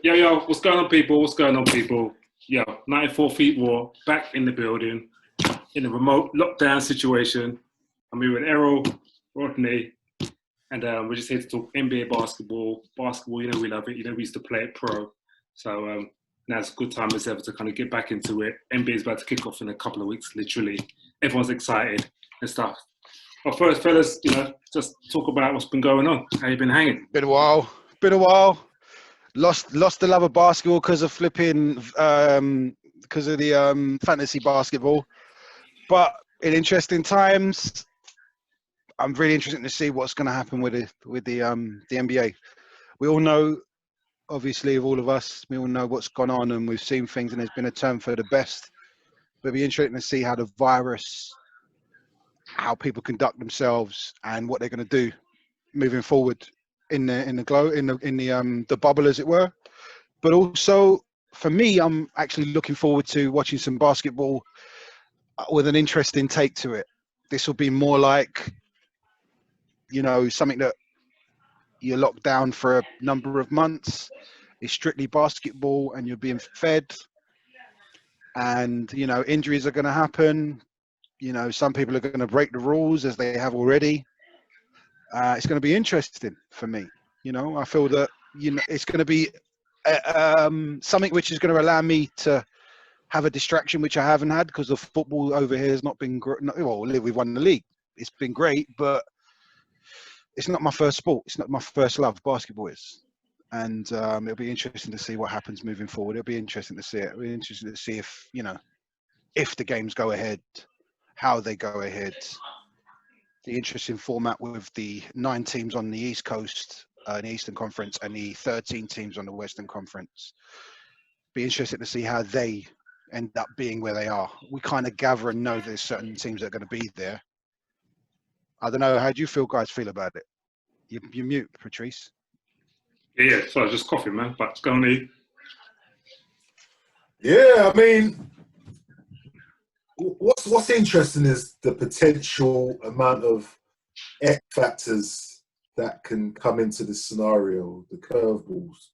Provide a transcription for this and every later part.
Yo, what's going on, people? What's going on, people? Yo, 94 Feet War, back in the building, in a remote lockdown situation. I'm here with Errol, Rodney, and we're just here to talk NBA basketball. Basketball, you know we love it. You know we used to play it pro. So now it's a good time as ever to kind of get back into it. NBA is about to kick off in a couple of weeks, literally. Everyone's excited and stuff. Well, first, fellas, just talk about what's been going on. How you been hanging? Been a while. Lost the love of basketball because of because of the fantasy basketball. But in interesting times, I'm really interested to see what's going to happen with the NBA. We all know, obviously, of all of us, we all know what's gone on, and we've seen things, and there's been a turn for the best. But it'll be interesting to see how the virus, how people conduct themselves, and what they're going to do moving forward in the bubble, as it were. But also for me, I'm actually looking forward to watching some basketball with an interesting take to it. This will be more like, something that you're locked down for a number of months. It's strictly basketball and you're being fed, and injuries are going to happen. Some people are going to break the rules, as they have already. It's going to be interesting for me. I feel that it's going to be something which is going to allow me to have a distraction which I haven't had, because the football over here has not been great. Well, we've won the league. It's been great, but it's not my first sport. It's not my first love. Basketball is. And it'll be interesting to see what happens moving forward. It'll be interesting to see it. It'll be interesting to see if the games go ahead, how they go ahead. The interesting format with the 9 teams on the East Coast, in the Eastern Conference, and the 13 teams on the Western Conference. Be interested to see how they end up being where they are. We kind of gather and know there's certain teams that are going to be there. I don't know. How do you guys feel about it? You mute, Patris. Yeah. Sorry, just coughing, man. But it's going to. Yeah, I mean, what's interesting is the potential amount of X factors that can come into this scenario, the curveballs.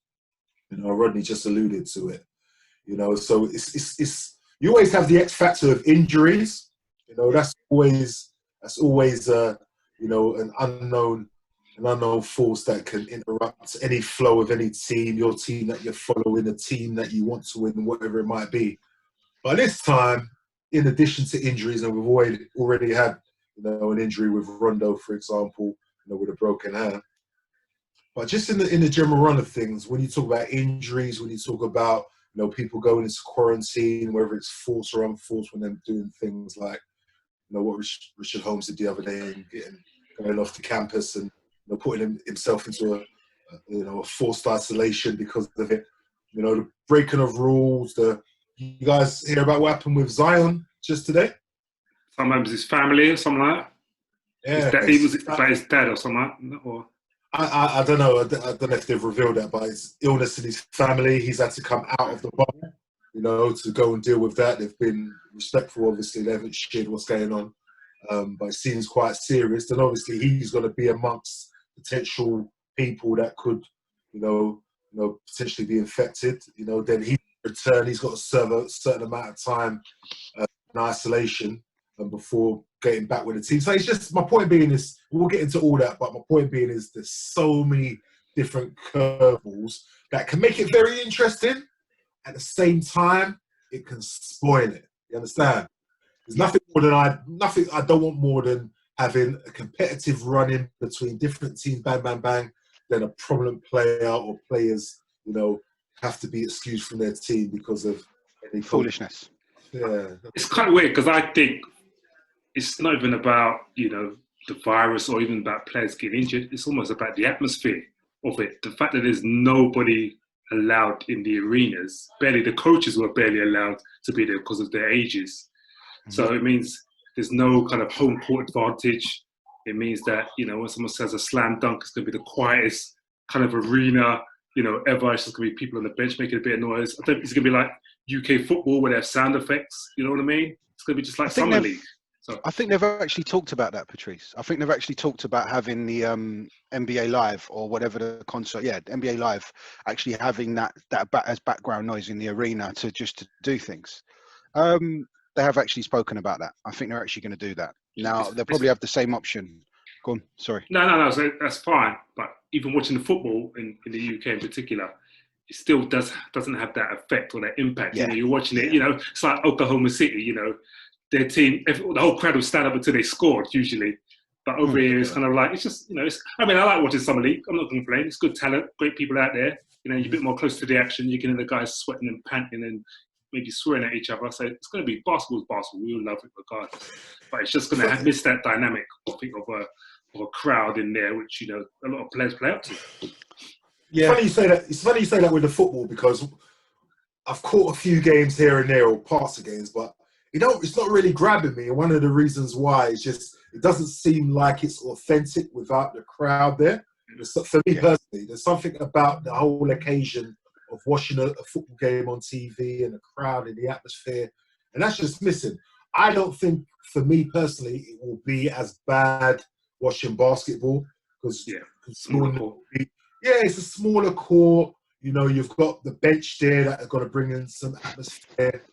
Rodney just alluded to it. So it's you always have the X factor of injuries. That's always an unknown force that can interrupt any flow of any team, your team that you're following, a team that you want to win, whatever it might be. But this time, in addition to injuries, and we've already had an injury with Rondo, for example, with a broken hand. But just in the general run of things, when you talk about injuries, when you talk about people going into quarantine, whether it's forced or unforced, when they're doing things like what Richard Holmes did the other day, and going off to campus and putting himself into a forced isolation because of it. The breaking of rules. You guys hear about what happened with Zion just today? Sometimes his family or something like that. Yeah, He was like his dad or something like that. Or I don't know. I don't know if they've revealed that, but his illness in his family, he's had to come out of the bubble, to go and deal with that. They've been respectful, obviously. They haven't shared what's going on, but it seems quite serious. And obviously, he's going to be amongst potential people that could, potentially be infected. Then he return. He's got to serve a certain amount of time in isolation before getting back with the team. So it's just, my point being is, we'll get into all that, but my point being is there's so many different curveballs that can make it very interesting. At the same time, it can spoil it. You understand? There's nothing I don't want more than having a competitive run-in between different teams, bang, bang, bang, than a prominent player or players, have to be excused from their team because of any foolishness. Yeah. It's kind of weird, because I think it's not even about, the virus or even about players getting injured. It's almost about the atmosphere of it. The fact that there's nobody allowed in the arenas. The coaches were barely allowed to be there because of their ages. Mm-hmm. So it means there's no kind of home court advantage. It means that, when someone says a slam dunk, it's going to be the quietest kind of arena, ever. It's just going to be people on the bench making a bit of noise. I think it's going to be like UK football where they have sound effects. You know what I mean? It's going to be just like Summer League. So I think they've actually talked about that, Patrice. I think they've actually talked about having the NBA Live or whatever the concert. Yeah, NBA Live actually having that as background noise in the arena to do things. They have actually spoken about that. I think they're actually going to do that. Now they'll probably have the same option. Go on. Sorry. no. So that's fine. But even watching the football in the UK in particular, it still doesn't have that effect or that impact. Yeah. You know, you're watching it. You know, it's like Oklahoma City. You know, their team, the whole crowd will stand up until they scored usually. But over here, it's kind of like, it's just, you know, I mean, I like watching Summer League. I'm not going to complain. It's good talent, great people out there. You know, you're a bit more close to the action. You can hear the guys sweating and panting and maybe swearing at each other. So it's going to be basketball's basketball. We all love it regardless. But it's just going to miss that dynamic, I think, of a crowd in there, which, you know, a lot of players play up to. Yeah. It's funny you say that with the football, because I've caught a few games here and there, or parts of games, but it's not really grabbing me. And one of the reasons why is just it doesn't seem like it's authentic without the crowd there. For me personally, there's something about the whole occasion of watching a football game on TV and the crowd and the atmosphere, and that's just missing. I don't think, for me personally, it will be as bad watching basketball because it's a smaller court. You know, you've got the bench there that are going to bring in some atmosphere.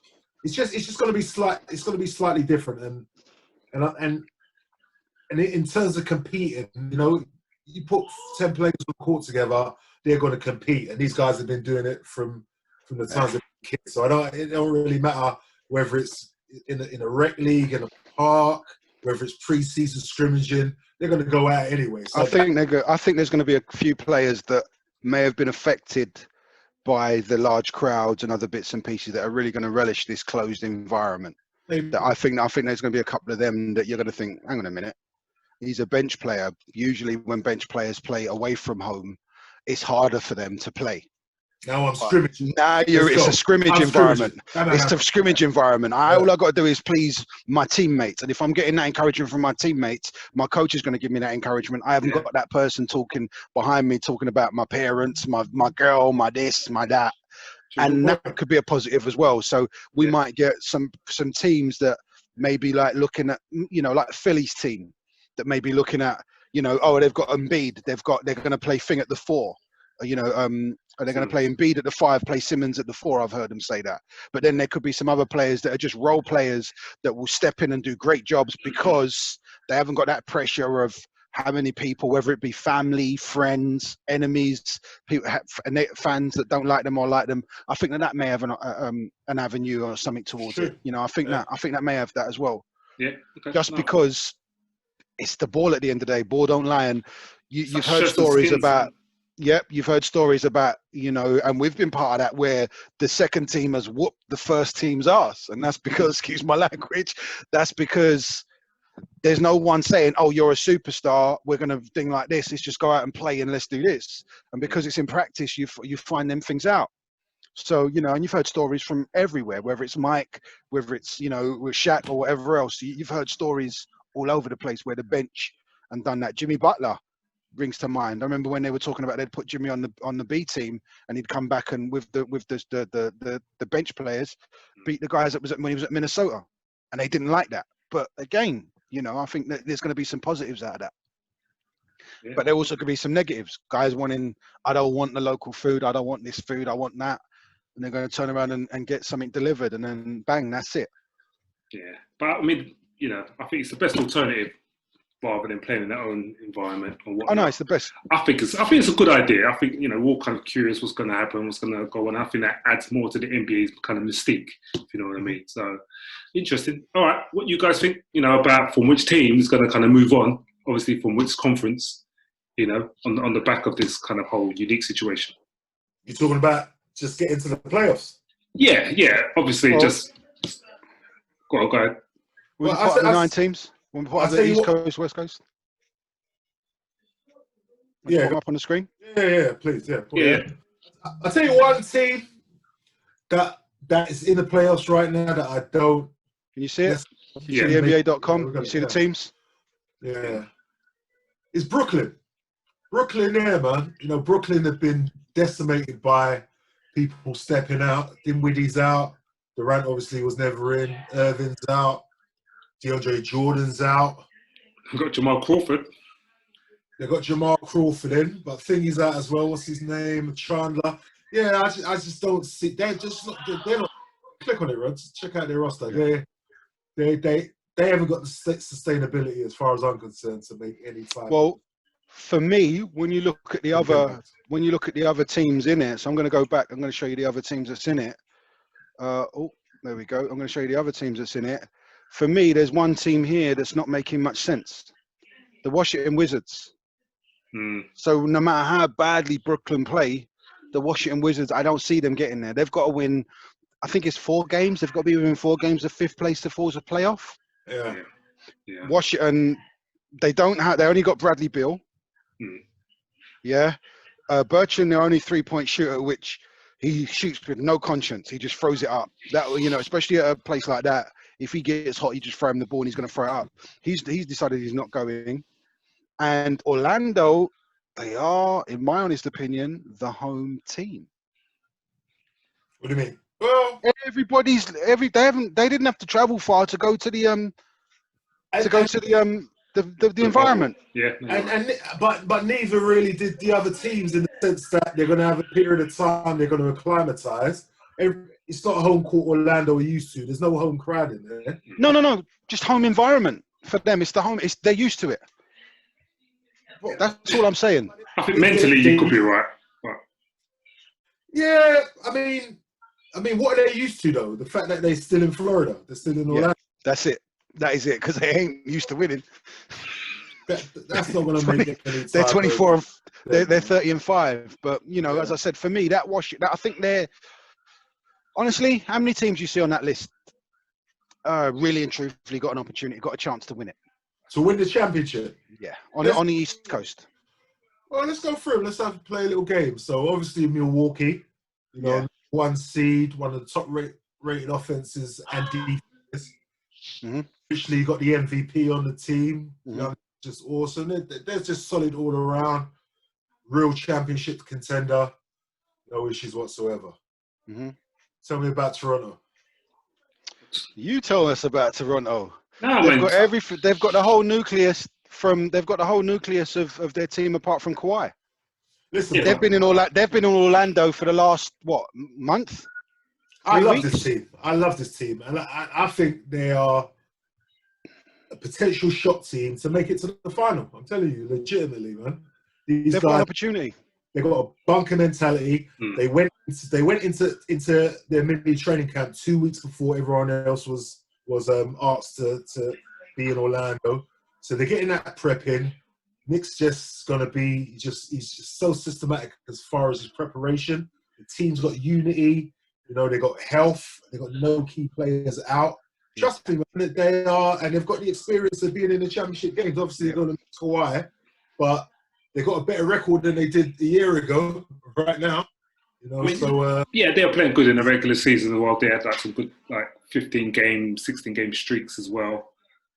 It's just going to be It's going to be slightly different, and in terms of competing, you know, you put 10 players on the court together, they're going to compete, and these guys have been doing it from the times of kids. So it don't really matter whether it's in a rec league, in a park, whether it's pre-season scrimmaging, they're going to go out anyway. So I think there's going to be a few players that may have been affected by the large crowds and other bits and pieces that are really going to relish this closed environment. That I think there's going to be a couple of them that you're going to think, hang on a minute, he's a bench player. Usually when bench players play away from home, it's harder for them to play. Now I'm scrimmaging. It's a scrimmage environment. It's a scrimmage environment. All I got to do is please my teammates. And if I'm getting that encouragement from my teammates, my coach is going to give me that encouragement. I haven't got that person talking behind me, talking about my parents, my girl, my this, my that. And that could be a positive as well. So we might get some teams that may be like looking at, you know, like Philly's team that may be looking at, you know, they've got Embiid. They're going to play Thing at the 4. You know, are they going to play Embiid at the 5, play Simmons at the 4? I've heard them say that. But then there could be some other players that are just role players that will step in and do great jobs because they haven't got that pressure of how many people, whether it be family, friends, enemies, people, fans that don't like them or like them. I think that may have an avenue or something towards it. You know, I think that may have that as well. Yeah. Okay. Just because it's the ball at the end of the day. Ball don't lie, and you've heard stories about. Yep, you've heard stories about, you know, and we've been part of that where the second team has whooped the first team's ass. And that's because, excuse my language, that's because there's no one saying, oh, you're a superstar, we're going to thing like this. It's just go out and play and let's do this. And because it's in practice, you find them things out. So, you know, and you've heard stories from everywhere, whether it's Mike, whether it's, you know, with Shaq or whatever else. You've heard stories all over the place where the bench and done that. Jimmy Butler rings to mind. I remember when they were talking about they'd put Jimmy on the B team and he'd come back and with the bench players beat the guys that was when he was at Minnesota, and they didn't like that. But again, you know, I think that there's going to be some positives out of that. Yeah. But there also could be some negatives. Guys wanting, I don't want the local food, I don't want this food, I want that, and they're going to turn around and get something delivered, and then bang, that's it. Yeah, but I mean, you know, I think it's the best alternative rather than playing in their own environment or whatnot. Oh no, it's the best. I think it's a good idea. I think, you know, we're all kind of curious what's going to happen, what's going to go on. I think that adds more to the NBA's kind of mystique, if you know what I mean. So, interesting. All right, what you guys think, you know, about from which team is going to kind of move on, obviously from which conference, you know, on the back of this kind of whole unique situation? You're talking about just getting to the playoffs? Yeah, obviously just... Go ahead. We're part of the 9 teams. We're part of the East Coast, West Coast. Yeah. Put them up on the screen? Yeah, please. Yeah. I'll tell you one team that is in the playoffs right now that I don't... Can you see it? You see the NBA.com? You see the teams? Yeah. It's Brooklyn. Brooklyn there, man. You know, Brooklyn have been decimated by people stepping out. Dinwiddie's out. Durant obviously was never in. Irving's out. DeAndre Jordan's out. We've got Jamal Crawford. They've got Jamal Crawford in, but Thingy's out as well. What's his name? Chandler. Yeah, I just don't see. They're not. Click on it, Rod. Check out their roster. They haven't got the sustainability, as far as I'm concerned, to make any time. Well, for me, when you look at the other teams in it, so I'm going to go back. I'm going to show you the other teams that's in it. There we go. I'm going to show you the other teams that's in it. For me, there's one team here that's not making much sense. The Washington Wizards. So no matter how badly Brooklyn play, the Washington Wizards, I don't see them getting there. They've got to win, I think it's 4 games. They've got to be within 4 games of 5th place to force a playoff. Yeah. Washington, they only got Bradley Beal. Yeah. Bertrand, their only 3-point shooter, which he shoots with no conscience. He just throws it up. That, especially at a place like that, if he gets hot, you just throw him the ball and he's going to throw it up. He's decided he's not going. And Orlando, they are, in my honest opinion, the home team. What do you mean? Well, they didn't have to travel far to go to the environment. Yeah. But neither really did the other teams, in the sense that they're going to have a period of time they're going to acclimatise. It's not a home court Orlando are used to. There's no home crowd in there. No. Just home environment for them. It's the home. They're used to it. That's all I'm saying. I think mentally you could be right. But... Yeah, I mean, what are they used to though? The fact that they're still in Florida, they're still in Orlando. Yeah, that's it. That is it, because they ain't used to winning. That's not going to make it any time. They're 24. They're 30-5. But as I said, for me, I think they're honestly, how many teams you see on that list really and truthfully got an opportunity, got a chance to win it? To win the championship? Yeah, on the East Coast. Well, let's go through. Let's play a little game. So obviously Milwaukee, 1 seed, one of the top rated offenses and defenses. Officially got the MVP on the team. Just awesome. They're just solid all around. Real championship contender. No issues whatsoever. Tell me about Toronto. You tell us about Toronto. No, they've got the whole nucleus of their team apart from Kawhi. Listen, they've been in Orlando for the last month. I love this team, and I think they are a potential shot team to make it to the final. I'm telling you, legitimately, man. They've got an opportunity. They've got a bunker mentality. They went into their mini training camp 2 weeks before everyone else was asked to be in Orlando. So they're getting that prep in. Nick's just going to be he's just so systematic as far as his preparation. The team's got unity. They got health. They've got no key players out. Trust me, man, they are, and they've got the experience of being in the championship games. Obviously, they're going to Kawhi, but they've got a better record than they did a year ago right now. they were playing good in the regular season as well. They had some good 15-game, 16-game streaks as well.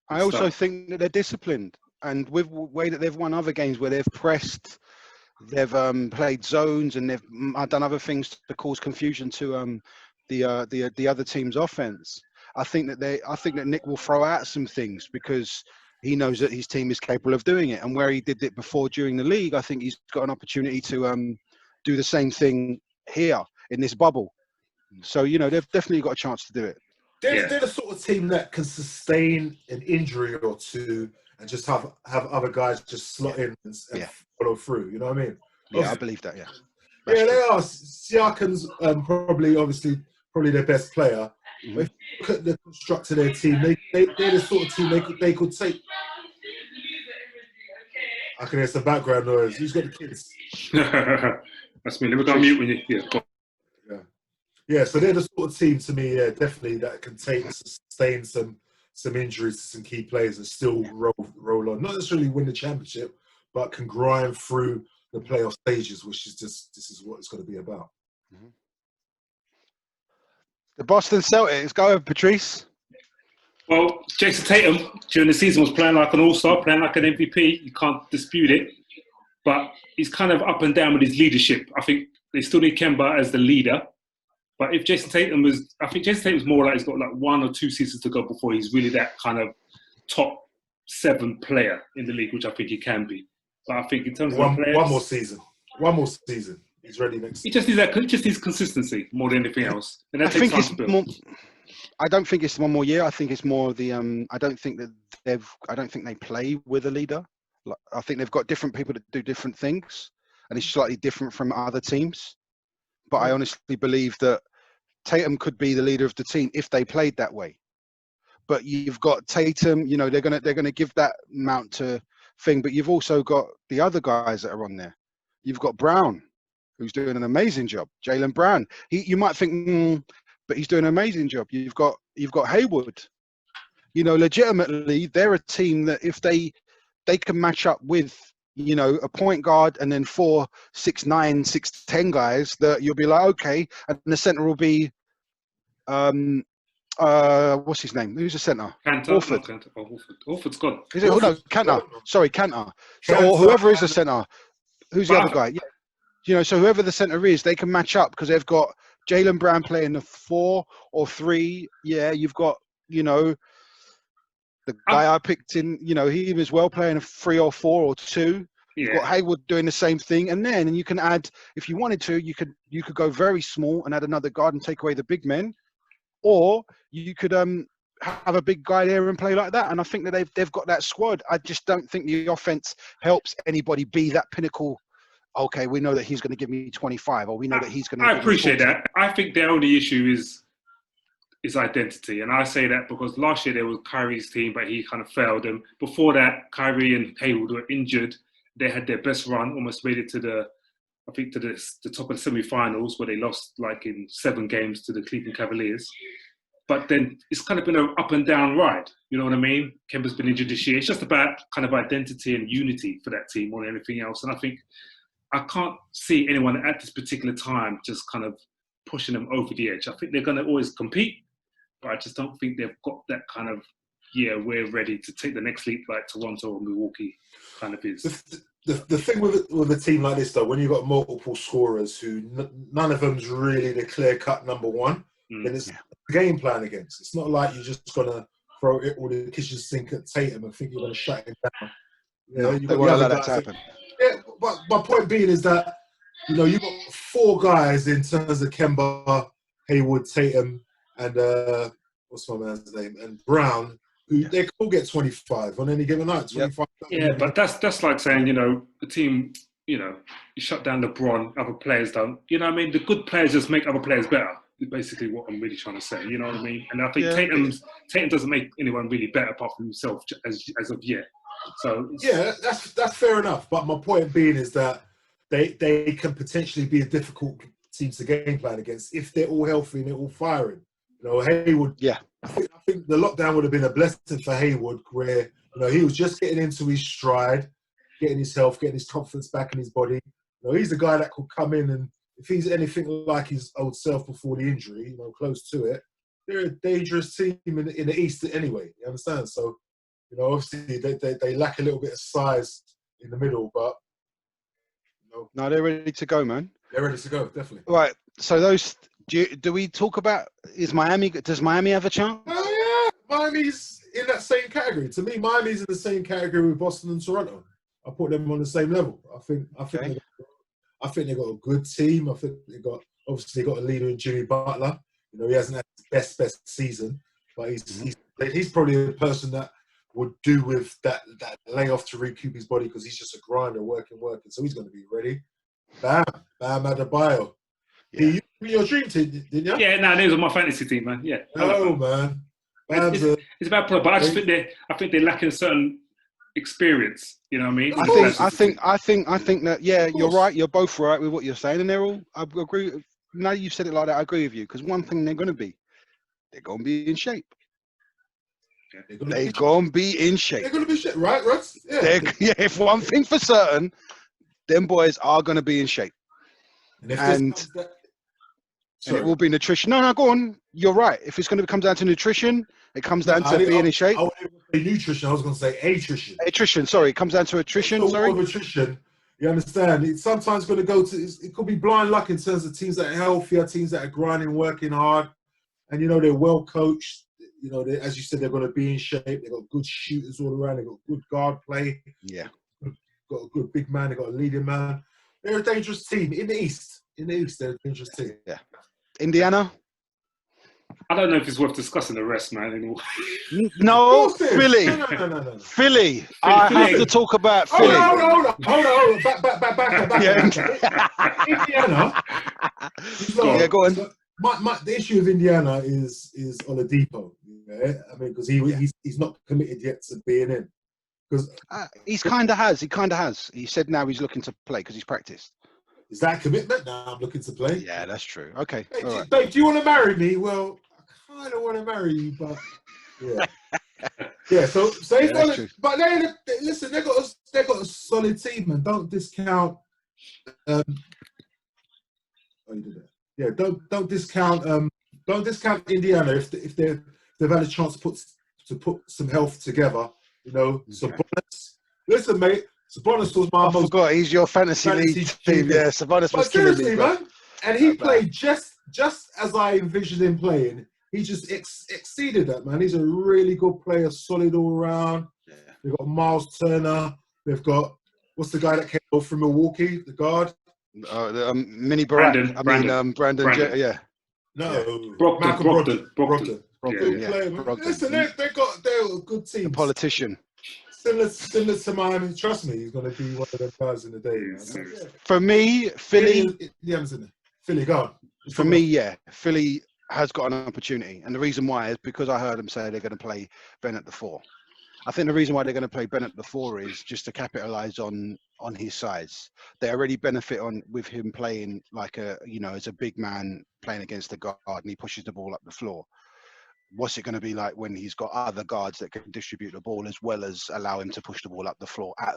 I also think that they're disciplined, and with the way that they've won other games where they've pressed, they've played zones, and they've done other things to cause confusion to the other team's offense. I think that Nick will throw out some things because he knows that his team is capable of doing it, and where he did it before during the league, I think he's got an opportunity to do the same thing here in this bubble. So they've definitely got a chance to do it. They're the sort of team that can sustain an injury or two and just have other guys just slot in and follow through. You know what I mean? Yeah, I believe that. Yeah. They are. Siakam's probably their best player. But if you look at the construct of their team, they're the sort of team they could take. I can hear some background noise. Who's got the kids? That's me. Let me go on mute when you. Yeah, so they're the sort of team to me, definitely, that can sustain some injuries to some key players and still roll on. Not necessarily win the championship, but can grind through the playoff stages, which is this is what it's going to be about. The Boston Celtics, go ahead, Patris. Well, Jason Tatum during the season was playing like an all-star, playing like an MVP. You can't dispute it. But he's kind of up and down with his leadership. I think they still need Kemba as the leader. But if Jason Tatum was more like he's got 1 or 2 seasons to go before he's really that kind of top 7 player in the league, which I think he can be. But I think in terms of players, one more season. He's ready next he season. just needs consistency more than anything else. And that I takes think time it's to build. more. I don't think it's one more year. I think it's more the. I don't think they play with a leader. Like, I think they've got different people that do different things, and it's slightly different from other teams. But I honestly believe that Tatum could be the leader of the team if they played that way. But you've got Tatum. You know, they're gonna give that amount to thing. But you've also got the other guys that are on there. You've got Brown, who's doing an amazing job. Jaylen Brown. You might think, but he's doing an amazing job. You've got Hayward. You know, legitimately, they're a team that if they can match up with, you know, a point guard and then 4, 6, 9, 6, 10 guys, that you'll be like, okay, and the center will be, what's his name? Who's the center? Horford. Horford's gone. Is it? Oh, no, Kanter. Sorry, Kanter. So, or whoever is the center. Who's the other guy? Yeah. You know, so whoever the center is, they can match up because they've got Jaylen Brown playing the 4 or 3. Yeah, you've got, you know, the guy I picked in, you know, he was well playing a 3 or 4 or 2. You've got Hayward doing the same thing, and then you can add, if you wanted to, you could go very small and add another guard and take away the big men, or you could have a big guy there and play like that. And I think that they've got that squad. I just don't think the offense helps anybody be that pinnacle. Okay, we know that he's going to give me 25, or we know that he's going to. I appreciate that. I think the only issue is identity, and I say that because last year there was Kyrie's team, but he kind of failed. And before that, Kyrie and Hayward were injured. They had their best run, almost made it to the top of the semi-finals, where they lost like in 7 games to the Cleveland Cavaliers. But then it's kind of been an up and down ride. You know what I mean? Kemba's been injured this year. It's just about kind of identity and unity for that team more than anything else. And I think I can't see anyone at this particular time just kind of pushing them over the edge. I think they're going to always compete, but I just don't think they've got that kind of, we're ready to take the next leap like Toronto or Milwaukee kind of is. The thing with a team like this, though, when you've got multiple scorers who none of them's really the clear-cut number one, then it's a game plan against. It's not like you're just going to throw it all the kitchen sink at Tatum and think you're going to shut him down. You know, they won't allow that to happen. Yeah, but my point being is that, you know, you've got 4 guys in terms of Kemba, Hayward, Tatum, and what's my man's name, and Brown, who they all get 25 on any given night. 25. Yeah, but that's like saying, you know, the team, you know, you shut down LeBron, other players don't. You know what I mean? The good players just make other players better. Is basically what I'm really trying to say. You know what I mean? And I think Tatum doesn't make anyone really better apart from himself as of yet. So yeah, that's fair enough. But my point being is that they can potentially be a difficult team to game plan against if they're all healthy and they're all firing. You know, Hayward. Yeah. I think the lockdown would have been a blessing for Hayward, where, you know, he was just getting into his stride, getting his health, getting his confidence back in his body. You know, he's the guy that could come in, and if he's anything like his old self before the injury, you know, close to it, they're a dangerous team in the East anyway. You understand? So, you know, obviously they lack a little bit of size in the middle, but you know, no, they're ready to go, man. They're ready to go, definitely. Right. So those. Do we talk about, does Miami have a chance? Oh yeah, Miami's in that same category. To me, Miami's in the same category with Boston and Toronto. I put them on the same level. I think they've got a good team. I think they got a leader in Jimmy Butler. You know, he hasn't had his best season, but he's probably the person that would do with that layoff to recoup his body, because he's just a grinder, working. So he's going to be ready. Bam Adebayo. Yeah. You were your dream team, didn't you? Yeah, no, those are my fantasy team, man. Yeah. Oh man. It's about play, but I just think they're lacking a certain experience. You know what I mean? I think that you're right. You're both right with what you're saying, and I agree. Now you've said it like that, I agree with you. Because one thing they're going to be in shape. Yeah, they're going to be in shape. They're going to be in shape, right, Russ? Yeah. If one thing for certain, them boys are going to be in shape. And it will be nutrition. No, go on. You're right. If it's going to come down to nutrition, it comes down to being in shape. I wouldn't say nutrition. I was going to say attrition. Attrition. Sorry, it comes down to attrition. Sorry. Of attrition. You understand? It's sometimes going to go to. It could be blind luck in terms of teams that are healthier, teams that are grinding, working hard, and you know they're well coached. You know, as you said, they're going to be in shape. They've got good shooters all around. They've got good guard play. Yeah. Got a good big man. They've got a leading man. They're a dangerous team in the East. In the East, they're a dangerous team. Yeah. Indiana? I don't know if it's worth discussing the rest, man. Anymore. No, Philly. No. Philly. I have to talk about Philly. Hold on. Back. Indiana. Yeah, go on. So the issue with Indiana is Oladipo. Yeah? I mean, because he's not committed yet to being in. Because he kind of has. He said now he's looking to play because he's practiced. Is that a commitment? Now I'm looking to play. Yeah, that's true. Okay. Hey, right. babe, do you want to marry me? Well, I kind of want to marry you, but yeah. Yeah, so he's but listen, they got a solid team, and don't discount. Oh, you did that. Yeah, don't discount Indiana if they've had a chance to put some health together. You know, Sabonis. Listen, mate, Sabonis was my I forgot he's your fantasy league team. Yeah, Sabonis was killing me, bro. Man. And he played just as I envisioned him playing. He just exceeded that, man. He's a really good player, solid all around. Yeah. They've got Miles Turner. They've got, what's the guy that came over from Milwaukee, the guard? Mini Barak. Brandon. Yeah. No. Brogdon. Player, listen, they're a good team. A politician. Similar to Miami. Trust me, he's going to be one of them guys in the day. Yeah. For me, Philly. Philly, go on. For me, yeah. Philly has got an opportunity. And the reason why is because I heard them say they're going to play Bennett the 4. I think the reason why they're going to play Bennett the 4 is just to capitalise on his size. They already benefit with him playing like as a big man playing against the guard and he pushes the ball up the floor. What's it going to be like when he's got other guards that can distribute the ball as well as allow him to push the ball up the floor at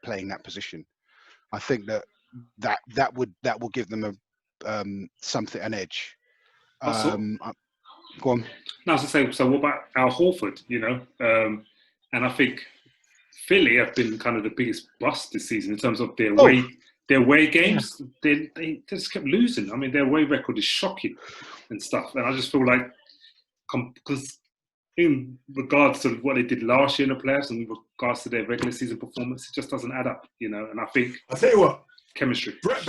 playing that position? I think that will give them an edge. Go on. No, I was to say. So what about Al Horford? You know, and I think Philly have been kind of the biggest bust this season in terms of their away games. Yeah. They just kept losing. I mean, their away record is shocking and stuff. And I just feel like, because in regards to what they did last year in the playoffs and in regards to their regular season performance, it just doesn't add up, you know. And I think I'll tell you what, chemistry. Brett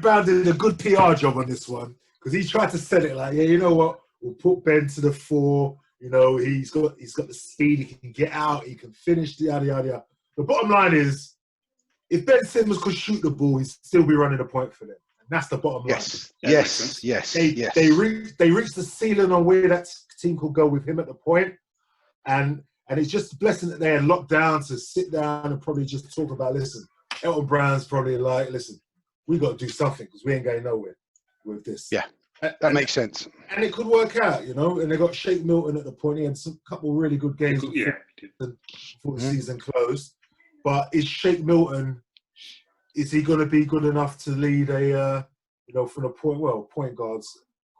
Brown did a good PR job on this one because he tried to sell it like, yeah, you know what, we'll put Ben to the 4. You know, he's got the speed, he can get out, he can finish, yada yada yada. The bottom line is, if Ben Simmons could shoot the ball, he'd still be running a point for them. And that's the bottom line. Yes. They reached the ceiling on where that team could go with him at the point. And it's just a blessing that they had locked down to sit down and probably just talk about, listen, Elton Brown's probably like, listen, we got to do something because we ain't going nowhere with this. Yeah, that makes sense. And it could work out, you know. And they got Shake Milton at the point. He had a couple of really good games before the season closed. But is Shake Milton, is he going to be good enough to lead from the point? Well, point guard's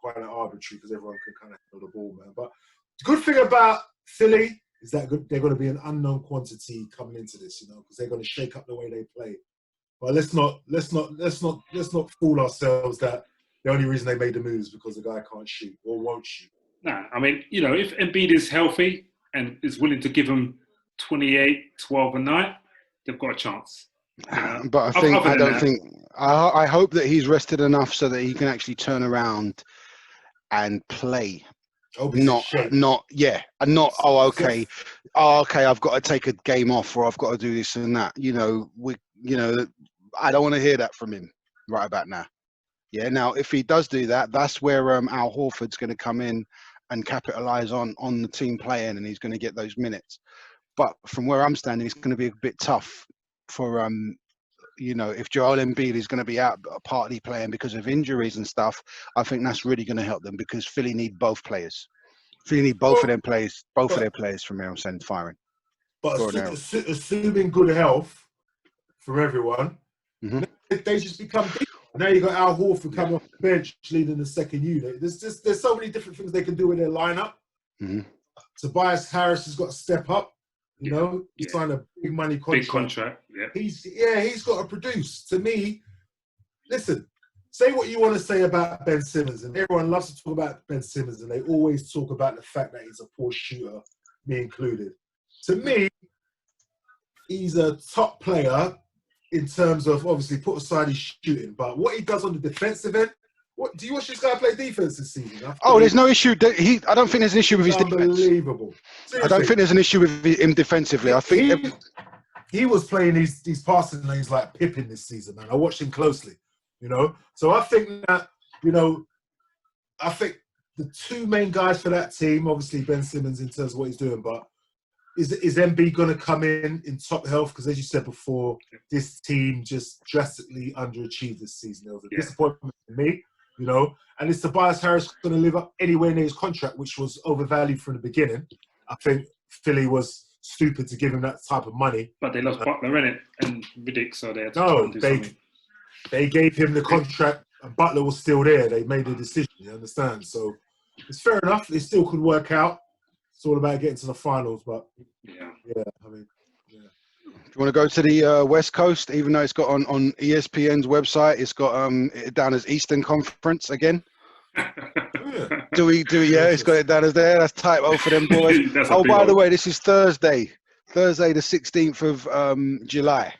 quite an arbitrary because everyone can kind of handle the ball, man. But the good thing about Philly is that they're going to be an unknown quantity coming into this, you know, because they're going to shake up the way they play. But let's not fool ourselves that the only reason they made the move is because the guy can't shoot or won't shoot. Nah, I mean, you know, if Embiid is healthy and is willing to give them 28, 12 a night, they've got a chance. You know? But I hope that he's rested enough so that he can actually turn around and play. Not okay, I've got to take a game off or I've got to do this and that. I don't want to hear that from him right about now. Yeah, now if he does do that, that's where Al Horford's going to come in and capitalize on the team playing, and he's going to get those minutes. But from where I'm standing, it's going to be a bit tough for if Joel Embiid is going to be out partly playing because of injuries and stuff. I think that's really going to help them because Philly need both players. Philly need both of their players from Errol and firing. But assuming good health for everyone, they just become deep. Now you got Al Horford coming off the bench leading the second unit. There's so many different things they can do with their lineup. Tobias Harris has got to step up. You know, he signed a big money contract. Big contract. Yeah. He's got to produce. To me, listen, say what you want to say about Ben Simmons, and everyone loves to talk about Ben Simmons, and they always talk about the fact that he's a poor shooter, me included. To me, he's a top player in terms of, obviously, put aside his shooting, but what he does on the defensive end, do you watch this guy play defense this season? Oh, there's no issue. I don't think there's an issue with his defense. Unbelievable. I don't think there's an issue with him defensively. I think he was playing these passing lanes like Pippen this season, man. I watched him closely, you know. So I think that, you know, I think the two main guys for that team, obviously Ben Simmons in terms of what he's doing, but is MB going to come in top health? Because as you said before, this team just drastically underachieved this season. There was a disappointment for me, you know. And is Tobias Harris going to live up anywhere near his contract, which was overvalued from the beginning? I think Philly was stupid to give him that type of money. But they lost Butler in it and Riddick, so they had to try and do something. They gave him the contract and Butler was still there. They made a decision, you understand? So it's fair enough. It still could work out. It's all about getting to the finals, but yeah, I mean, yeah. Do you want to go to the West Coast, even though it's got on ESPN's website, it's got it down as Eastern Conference again? Do we? Yeah, it's got it down as there. That's typo for them boys. Oh, by the way, this is Thursday the 16th of July.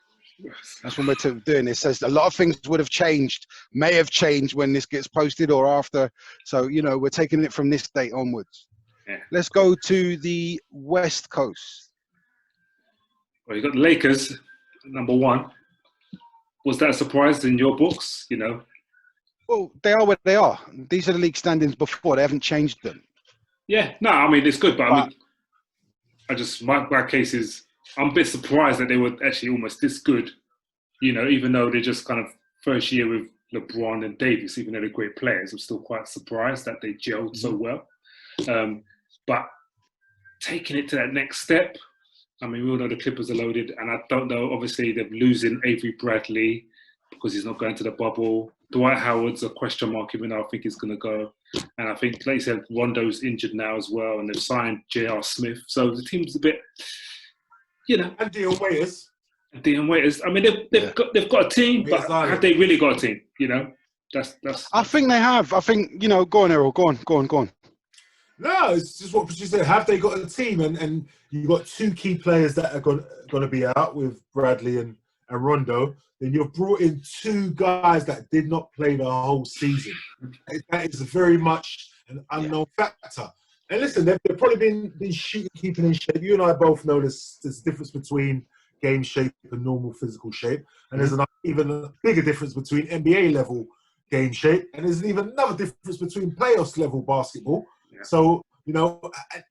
That's when we're doing this. Says a lot of things would have changed, may have changed when this gets posted or after. So, you know, we're taking it from this date onwards. Yeah. Let's go to the West Coast. Well, you got the Lakers, number one. Was that a surprise in your books? You know. Well, they are what they are. These are the league standings before. They haven't changed them. Yeah, no, I mean it's good, but I mean, my case is I'm a bit surprised that they were actually almost this good. You know, even though they're just kind of first year with LeBron and Davis, even though they're great players, I'm still quite surprised that they gelled so well. But taking it to that next step, I mean, we all know the Clippers are loaded, and I don't know, obviously, they're losing Avery Bradley because he's not going to the bubble. Dwight Howard's a question mark, even though I think he's going to go. And I think, like you said, Rondo's injured now as well, and they've signed J.R. Smith. So the team's a bit, you know. And Dion Waiters. I mean, they've got a team, but have they really got a team? You know, that's. I think they have. I think, you know, go on, Errol. Go on. No, it's just what you said. Have they got a team? And you've got two key players that are going to be out with Bradley and Rondo. Then you've brought in two guys that did not play the whole season. That is very much an unknown factor. And listen, they've probably been shooting, keeping in shape. You and I both know there's a difference between game shape and normal physical shape. And there's even a bigger difference between NBA level game shape. And there's even another difference between playoffs level basketball. Yeah. So, you know,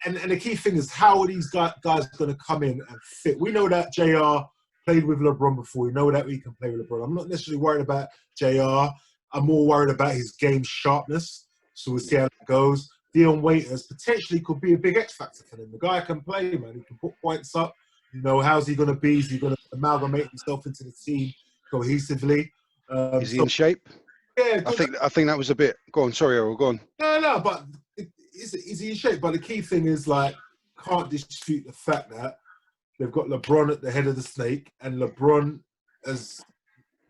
and the key thing is how are these guys going to come in and fit? We know that JR played with LeBron before. We know that he can play with LeBron. I'm not necessarily worried about JR. I'm more worried about his game sharpness. So we'll see how that goes. Dion Waiters potentially could be a big X factor for them. The guy can play, man. He can put points up. You know, how's he going to be? Is he going to amalgamate himself into the team cohesively? Is he in shape? Yeah. I think that was a bit... Go on. Sorry, Errol. Go on. No, but is he in shape? But the key thing is, like, can't dispute the fact that they've got LeBron at the head of the snake, and LeBron has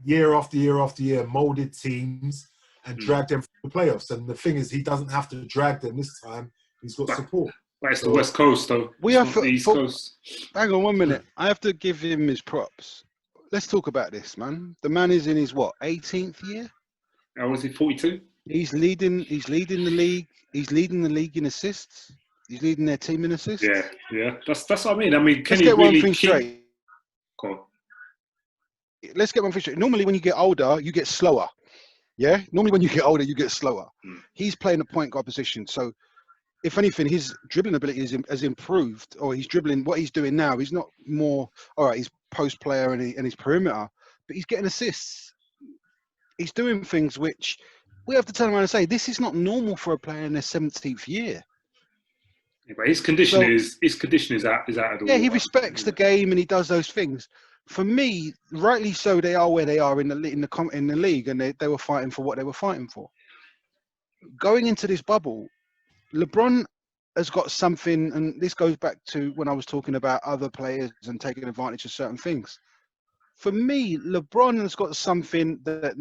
year after year after year molded teams and dragged them through the playoffs. And the thing is, he doesn't have to drag them this time. He's got support. But it's the West Coast, though. We have the East Coast. Hang on 1 minute. I have to give him his props. Let's talk about this, man. The man is in his 18th year. How was he? 42. He's leading the league. He's leading the league in assists. He's leading their team in assists. Yeah. That's what I mean. I mean, can Let's he get really one thing straight. Go on. Let's get one thing straight. Normally, when you get older, you get slower. Yeah. Normally, when you get older, you get slower. He's playing a point guard position, so if anything, his dribbling ability has improved, or he's dribbling. What he's doing now, he's not more. All right, he's post player and he's perimeter, but he's getting assists. He's doing things which we have to turn around and say this is not normal for a player in their 17th year. Yeah, but his condition is out of the water. Yeah, he respects the game and he does those things. For me, rightly so, they are where they are in the league, and they were fighting for what they were fighting for. Going into this bubble, LeBron has got something, and this goes back to when I was talking about other players and taking advantage of certain things. For me, LeBron has got something that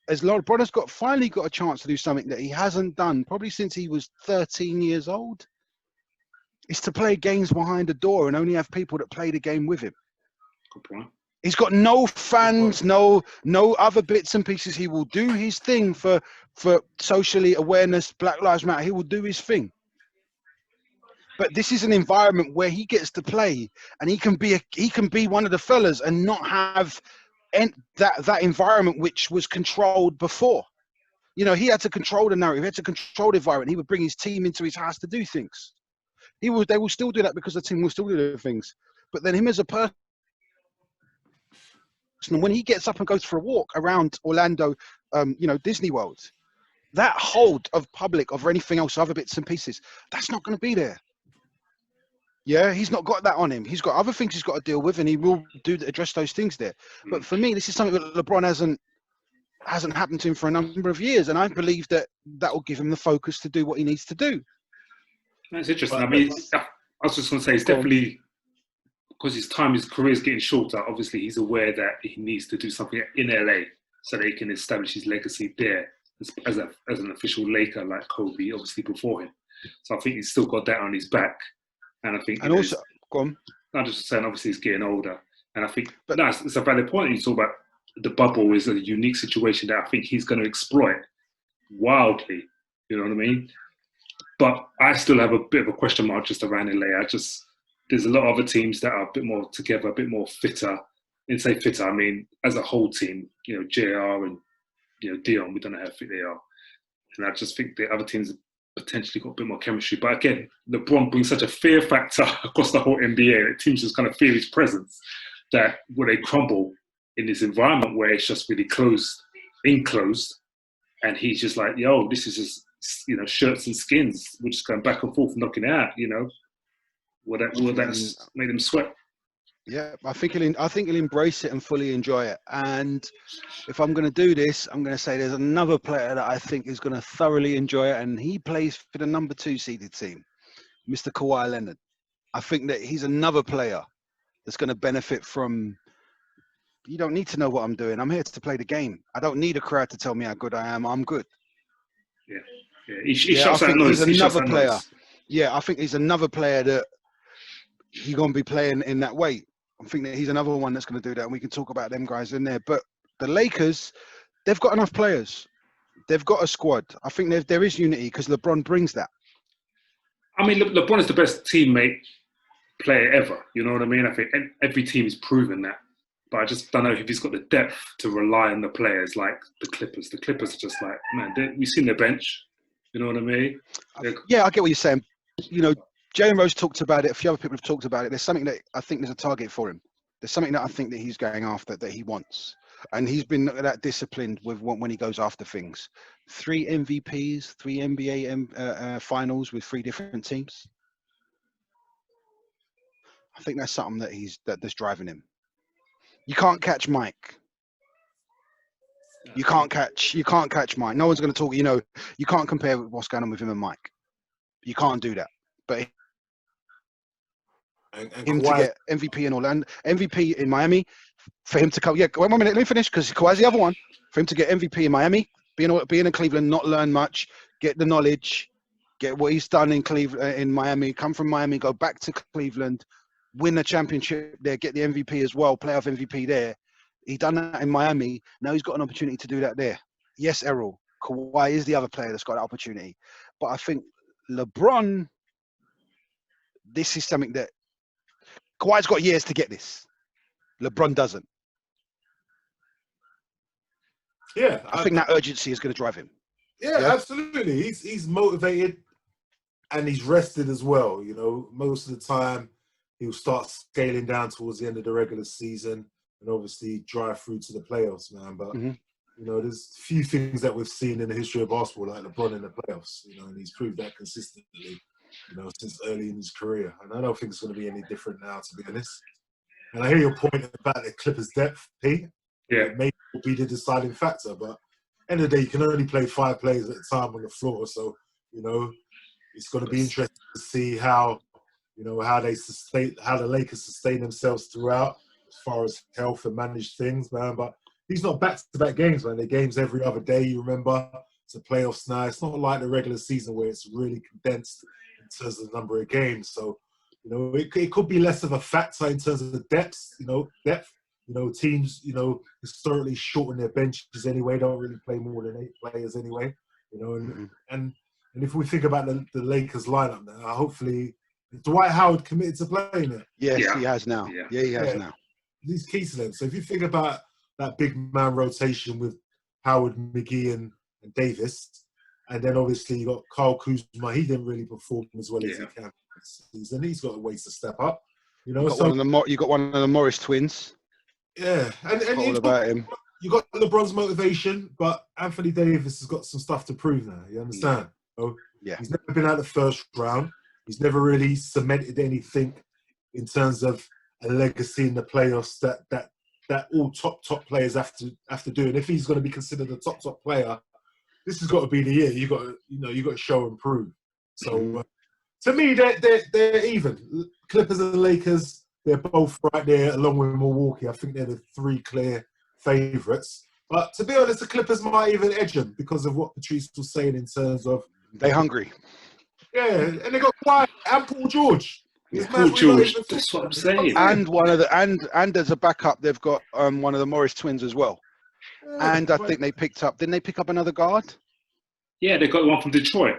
as LeBron has finally got a chance to do something that he hasn't done probably since he was 13 years old, is to play games behind a door and only have people that play the game with him. Good point. He's got no fans, no other bits and pieces. He will do his thing for socially awareness, Black Lives Matter. He will do his thing. But this is an environment where he gets to play, and he can be one of the fellas and not have that environment which was controlled before. You know, he had to control the narrative. He had to control the environment. He would bring his team into his house to do things. They will still do that because the team will still do the things. But then him as a person, when he gets up and goes for a walk around Orlando, Disney World, that hold of public, of anything else, other bits and pieces, that's not going to be there. Yeah, he's not got that on him. He's got other things he's got to deal with, and he will address those things there. But for me, this is something that LeBron hasn't happened to him for a number of years, and I believe that will give him the focus to do what he needs to do. That's interesting. I mean, I was just going to say, it's definitely because his career is getting shorter. Obviously, he's aware that he needs to do something in LA so that he can establish his legacy there as an official Laker like Kobe, obviously before him. So I think he's still got that on his back, and I think. And also, go on. I'm just saying, obviously, he's getting older, and I think it's a valid point. You talk about the bubble is a unique situation that I think he's going to exploit wildly. You know what I mean? But I still have a bit of a question mark just around LA. There's a lot of other teams that are a bit more together, a bit more fitter. And say fitter, I mean, as a whole team, you know, JR and, you know, Dion, we don't know how fit they are. And I just think the other teams have potentially got a bit more chemistry. But again, LeBron brings such a fear factor across the whole NBA that teams just kind of fear his presence, that will they crumble in this environment where it's just really enclosed, and he's just like, yo, this is just, you know, shirts and skins. We're just going back and forth, knocking it out, you know. Will that make them sweat? Yeah, I think he'll embrace it and fully enjoy it. And if I'm going to do this, I'm going to say there's another player that I think is going to thoroughly enjoy it, and he plays for the number 2 seeded team, Mr. Kawhi Leonard. I think that he's another player that's going to benefit from. You don't need to know what I'm doing. I'm here to play the game. I don't need a crowd to tell me how good I am. I'm good. Yeah. He shuts that noise. He's another player. Yeah, I think he's another player that he's going to be playing in that way. I think that he's another one that's going to do that, and we can talk about them guys in there. But the Lakers, they've got enough players. They've got a squad. I think there is unity because LeBron brings that. I mean, LeBron is the best teammate player ever. You know what I mean? I think every team has proven that. But I just don't know if he's got the depth to rely on the players like the Clippers. The Clippers are just like, man, we've seen their bench. You know what I mean? Yeah, I get what you're saying. You know, Jalen Rose talked about it. A few other people have talked about it. There's something that I think there's a target for him. There's something that I think that he's going after, that he wants. And he's been that disciplined with when he goes after things. 3 MVPs, 3 NBA finals with 3 different teams. I think that's something that's driving him. You can't catch Mike. You can't catch Mike. No one's going to talk. You know, you can't compare what's going on with him and Mike. You can't do that. But him to get MVP in Orlando, MVP in Miami, for him to come. Yeah, wait 1 minute. Let me finish because Kawhi's the other one. For him to get MVP in Miami, being in Cleveland, not learn much, get the knowledge, get what he's done in Cleveland, in Miami, come from Miami, go back to Cleveland, win a championship there, get the MVP as well, playoff MVP there. He done that in Miami. Now he's got an opportunity to do that there. Yes, Errol, Kawhi is the other player that's got that opportunity. But I think LeBron, this is something that Kawhi's got years to get this. LeBron doesn't. Yeah, I think that urgency is going to drive him. Yeah, absolutely. He's motivated and he's rested as well. You know, most of the time he'll start scaling down towards the end of the regular season and obviously drive through to the playoffs, man. But you know, there's few things that we've seen in the history of basketball like LeBron in the playoffs. You know, and he's proved that consistently. You know, since early in his career, and I don't think it's going to be any different now, to be honest. And I hear your point about the Clippers' depth, Pete. Yeah, it may be the deciding factor, but end of the day, you can only play 5 players at a time on the floor. So, you know, it's going to be interesting to see how, you know, how the Lakers sustain themselves throughout, as far as health and manage things, man. But these not back-to-back games, man. They're games every other day. You remember, it's a playoffs now. It's not like the regular season where it's really condensed in terms of the number of games. So, you know, it could be less of a factor in terms of the depth. You know, teams, you know, historically shorten their benches anyway. Don't really play more than 8 players anyway. You know, and if we think about the Lakers lineup now, hopefully Dwight Howard committed to playing it. Yes, he has now. Yeah, he has now. He's key to them. So if you think about that big man rotation with Howard, McGee, and Davis, and then obviously you got Kyle Kuzma. He didn't really perform as well as he can this season. He's got a ways to step up. You know, you got one of the Morris twins. Yeah, and all about him. You got LeBron's motivation, but Anthony Davis has got some stuff to prove now. You understand? So he's never been out the first round. He's never really cemented anything in terms of a legacy in the playoffs that all top players have to do. And if he's going to be considered a top player, this has got to be the year. You got to show and prove. So to me, they're even. Clippers and Lakers, they're both right there along with Milwaukee. I think they're the 3 clear favourites. But to be honest, the Clippers might even edge them because of what Patrice was saying in terms of they're hungry. Yeah, and they got Kawhi and Paul George. Paul George, that's what I'm saying. And one of the and as a backup, they've got one of the Morris twins as well. And I think they picked up. Didn't they pick up another guard? Yeah, they got one from Detroit.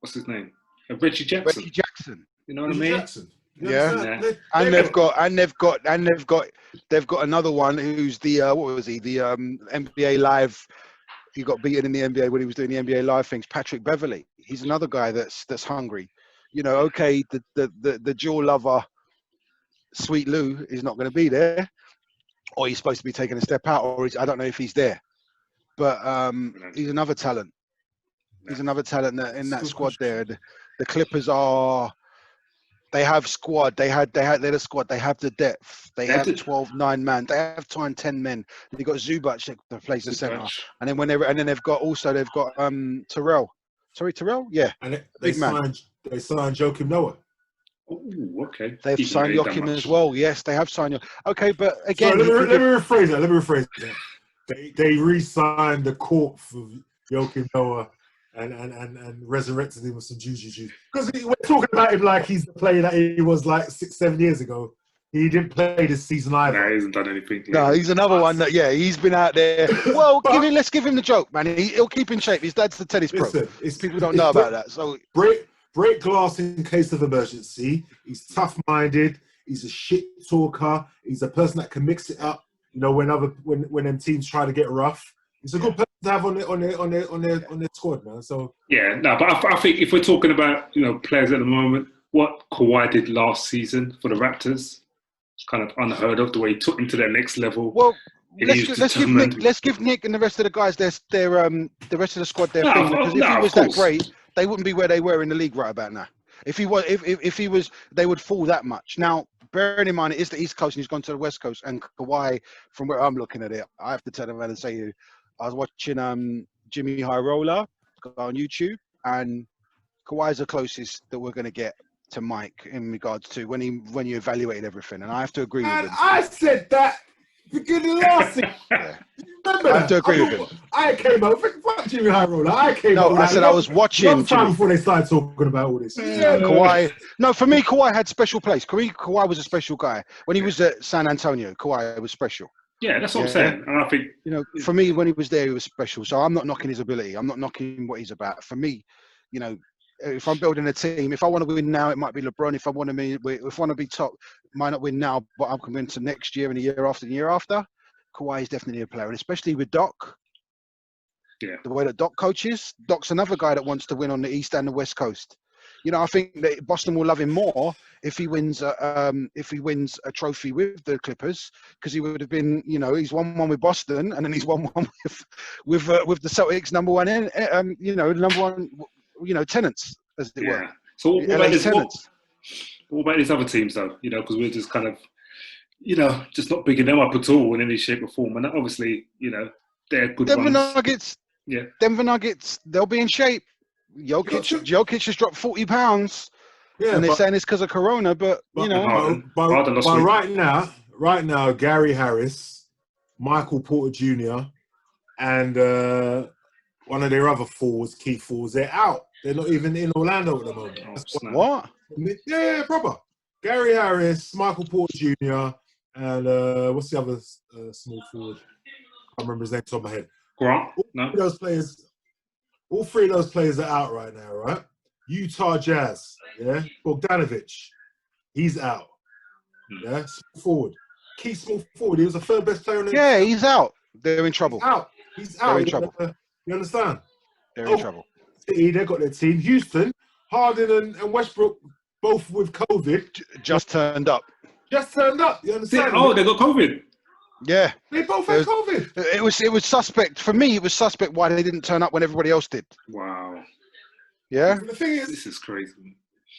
What's his name? Reggie Jackson. Reggie Jackson. You know what I mean? Jackson. Yeah. And they've got another one who's the what was he? The NBA Live. He got beaten in the NBA when he was doing the NBA Live things. Patrick Beverley. He's another guy that's hungry. You know, okay, the jewel lover, Sweet Lou, is not going to be there, or he's supposed to be taking a step out, or I don't know if he's there. But he's another talent. He's another talent in that squad there. The Clippers they have squad. They're the squad. They have the depth. They have 12-9 man. They have 10 men. They got Zubac that plays the center, and then they've got Terrell. Sorry, Terrell. Yeah, and they signed Joakim Noah. Oh, okay. They've signed Joakim as well. Yes, they have signed Joakim. Okay, but again, so let me rephrase that. They re-signed the court for Joakim Noah and resurrected him with some juju. Because we're talking about him like he's the player that he was like 6-7 years ago. He didn't play this season either. No, he hasn't done anything. No, he's another one that, he's been out there. Well, let's give him the joke, man. He'll keep in shape. His dad's the tennis pro. People don't know about that. So break glass in case of emergency. He's tough-minded. He's a shit talker. He's a person that can mix it up. You know, when them teams try to get rough. He's a good person to have on their squad, man. So but I think if we're talking about players at the moment, what Kawhi did last season for the Raptors. Kind of unheard of the way he took him to their next level. Well, let's give Nick and the rest of the guys the rest of the squad their thing, because if he was that great, they wouldn't be where they were in the league right about now. If he was, they would fall that much. Now, bearing in mind it is the East Coast and he's gone to the West Coast, and Kawhi, from where I'm looking at it, I have to turn around and say you. I was watching Jimmy High Roller on YouTube, and Kawhi's the closest that we're going to get to Mike in regards to when you evaluated everything, and I have to agree with him. I said that beginning last season. Remember I have to agree with him. I came out. Fuck Jimmy High Roller. I said I was watching. Long time before they started talking about all this. Kawhi. No, for me, Kawhi had special place. Kawhi was a special guy. When he was at San Antonio, Kawhi was special. Yeah, that's what I'm saying. And I think for me, when he was there, he was special. So I'm not knocking his ability. I'm not knocking what he's about. For me, if I'm building a team, if I want to win now, it might be LeBron. If I want to be top, might not win now, but I'm convinced of next year and the year after and the year after. Kawhi is definitely a player, and especially with Doc. Yeah. The way that Doc coaches, Doc's another guy that wants to win on the East and the West Coast. I think that Boston will love him more if he wins a trophy with the Clippers, because he would have been, he's won one with Boston, and then he's won one with the Celtics number one tenants, as it were. So what about these other teams, though? Because we're just kind of, just not bigging them up at all in any shape or form. And obviously, they're good Denver ones. Nuggets. Yeah. Denver Nuggets. They'll be in shape. Jokic has dropped 40 pounds. Yeah, and they're saying it's because of Corona, but right now, Gary Harris, Michael Porter Jr. and one of their other forwards, key forwards, they're out. They're not even in Orlando at the moment. What? Yeah, proper. Gary Harris, Michael Porter Jr., and what's the other small forward? I can't remember his name top of my head. Grant? All three of those players are out right now, right? Utah Jazz, yeah? Bogdanovic, he's out. Yeah, small forward. Key small forward. He was the third best player on the Yeah, he's out. They're in trouble. He's out. They're in trouble. You understand? They're in trouble. City, they got their team. Houston, Harden and Westbrook, both with COVID. Just turned up. Just turned up. You understand? Oh, they got COVID. Yeah. They both had COVID. It was suspect. For me, it was suspect why they didn't turn up when everybody else did. Wow. Yeah? The thing is, this is crazy.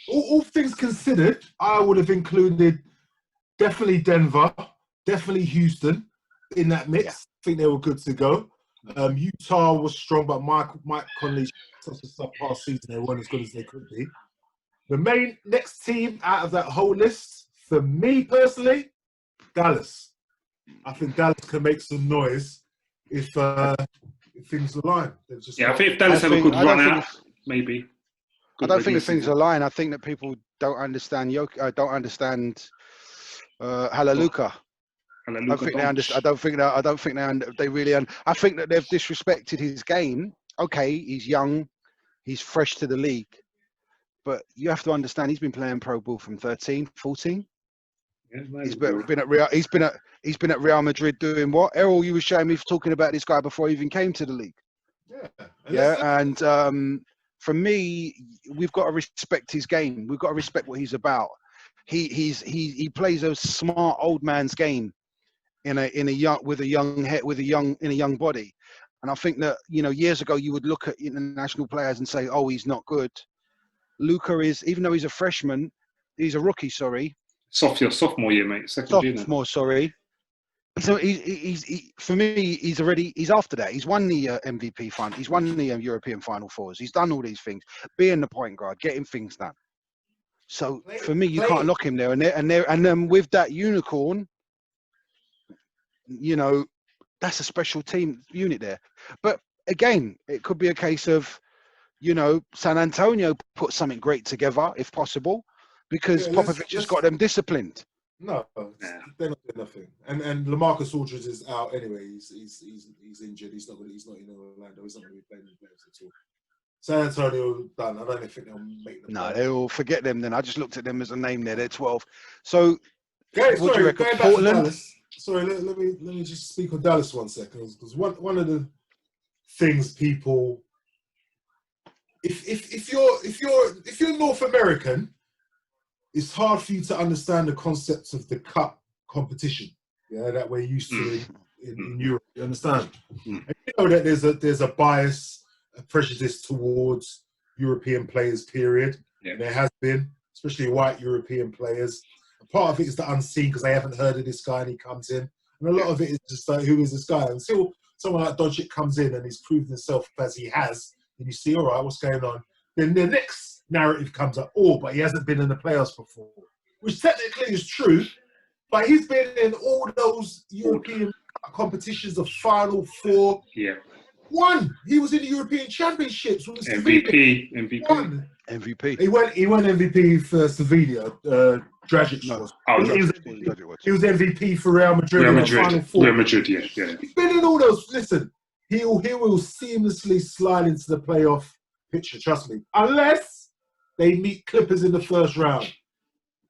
All things considered, I would have included definitely Denver, definitely Houston in that mix. Yeah. I think they were good to go. Utah was strong, but Mike Conley, such a subpar season, they weren't as good as they could be. The main next team out of that whole list, for me personally, Dallas. I think Dallas can make some noise if things align. I think if Dallas have a good run out, maybe. I don't think things align. I think that people don't understand Halaluka. I don't think they understand. I don't think they really. I think that they've disrespected his game. Okay, he's young, he's fresh to the league, but you have to understand he's been playing pro ball from 13, 14. Yeah, he's been at Real Madrid doing what? Errol, you were showing me talking about this guy before he even came to the league. Yeah, and for me, we've got to respect his game. We've got to respect what he's about. He plays a smart old man's game in a young body. And I think that, years ago you would look at international players and say, oh, he's not good. Luka is, even though he's a freshman, he's a rookie, sorry. Sophomore year, mate. Sophomore, sorry. So for me, he's after that. He's won the MVP final. He's won the European Final Fours. He's done all these things, being the point guard, getting things done. So for me, you can't lock him there. And then with that unicorn, that's a special team unit there. But again, it could be a case of, San Antonio put something great together, if possible, because Popovich has got them disciplined. No, they're not doing nothing. And LaMarcus Aldridge is out anyway. He's injured. He's not in Orlando. He's not going to be playing in the playoffs at all. San Antonio done. I don't think they'll make them. No, they'll forget them then. I just looked at them as a name there. They're 12. So, what do you reckon? Portland? Sorry, let me just speak on Dallas 1 second, because one of the things people, if you're North American, it's hard for you to understand the concepts of the cup competition. Yeah, that we're used to in Europe. You understand? And you know that there's a bias, a prejudice towards European players. Period. Yeah. There has been, especially white European players. Part of it is the unseen because they haven't heard of this guy and he comes in. And a lot of it is just like, who is this guy? Until someone like Doncic comes in and he's proven himself as he has, and you see, all right, what's going on? Then the next narrative comes up, but he hasn't been in the playoffs before. Which technically is true, but he's been in all those European competitions of Final Four. Yeah. Won. He was in the European Championships. With MVP. Won. MVP. He won MVP for Sevilla. Dragic was. He was MVP for Real Madrid. Final Four. Real Madrid, yeah. He's been in all those. Listen, he will seamlessly slide into the playoff picture. Trust me, unless they meet Clippers in the first round,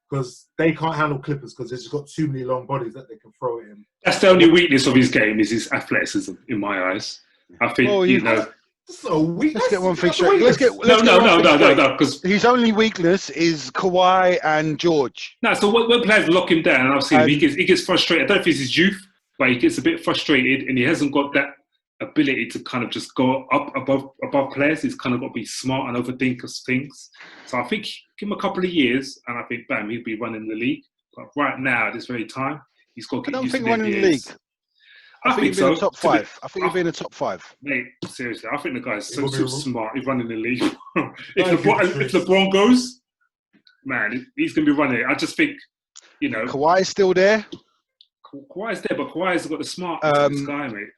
because they can't handle Clippers because they've just got too many long bodies that they can throw at him. That's the only weakness of his game is his athleticism, in my eyes. I think That's not a weakness. Let's get one thing straight. No, because his only weakness is Kawhi and George. No, so when players lock him down, I've seen him, he gets frustrated. I don't know if it's his youth, but he gets a bit frustrated and he hasn't got that ability to kind of just go up above players. He's kind of got to be smart and overthink things. So I think give him a couple of years and I think, bam, he'll be running the league. But right now, at this very time, he's got to get used to the running the league. I think he'll be in the top five. I think he'll be in the top five. Mate, seriously, I think the guy's so smart. He's running the league. if LeBron goes, man, he's going to be running it. I just think, Kawhi's still there. Kawhi's there, but Kawhi's got the smart guy, mate.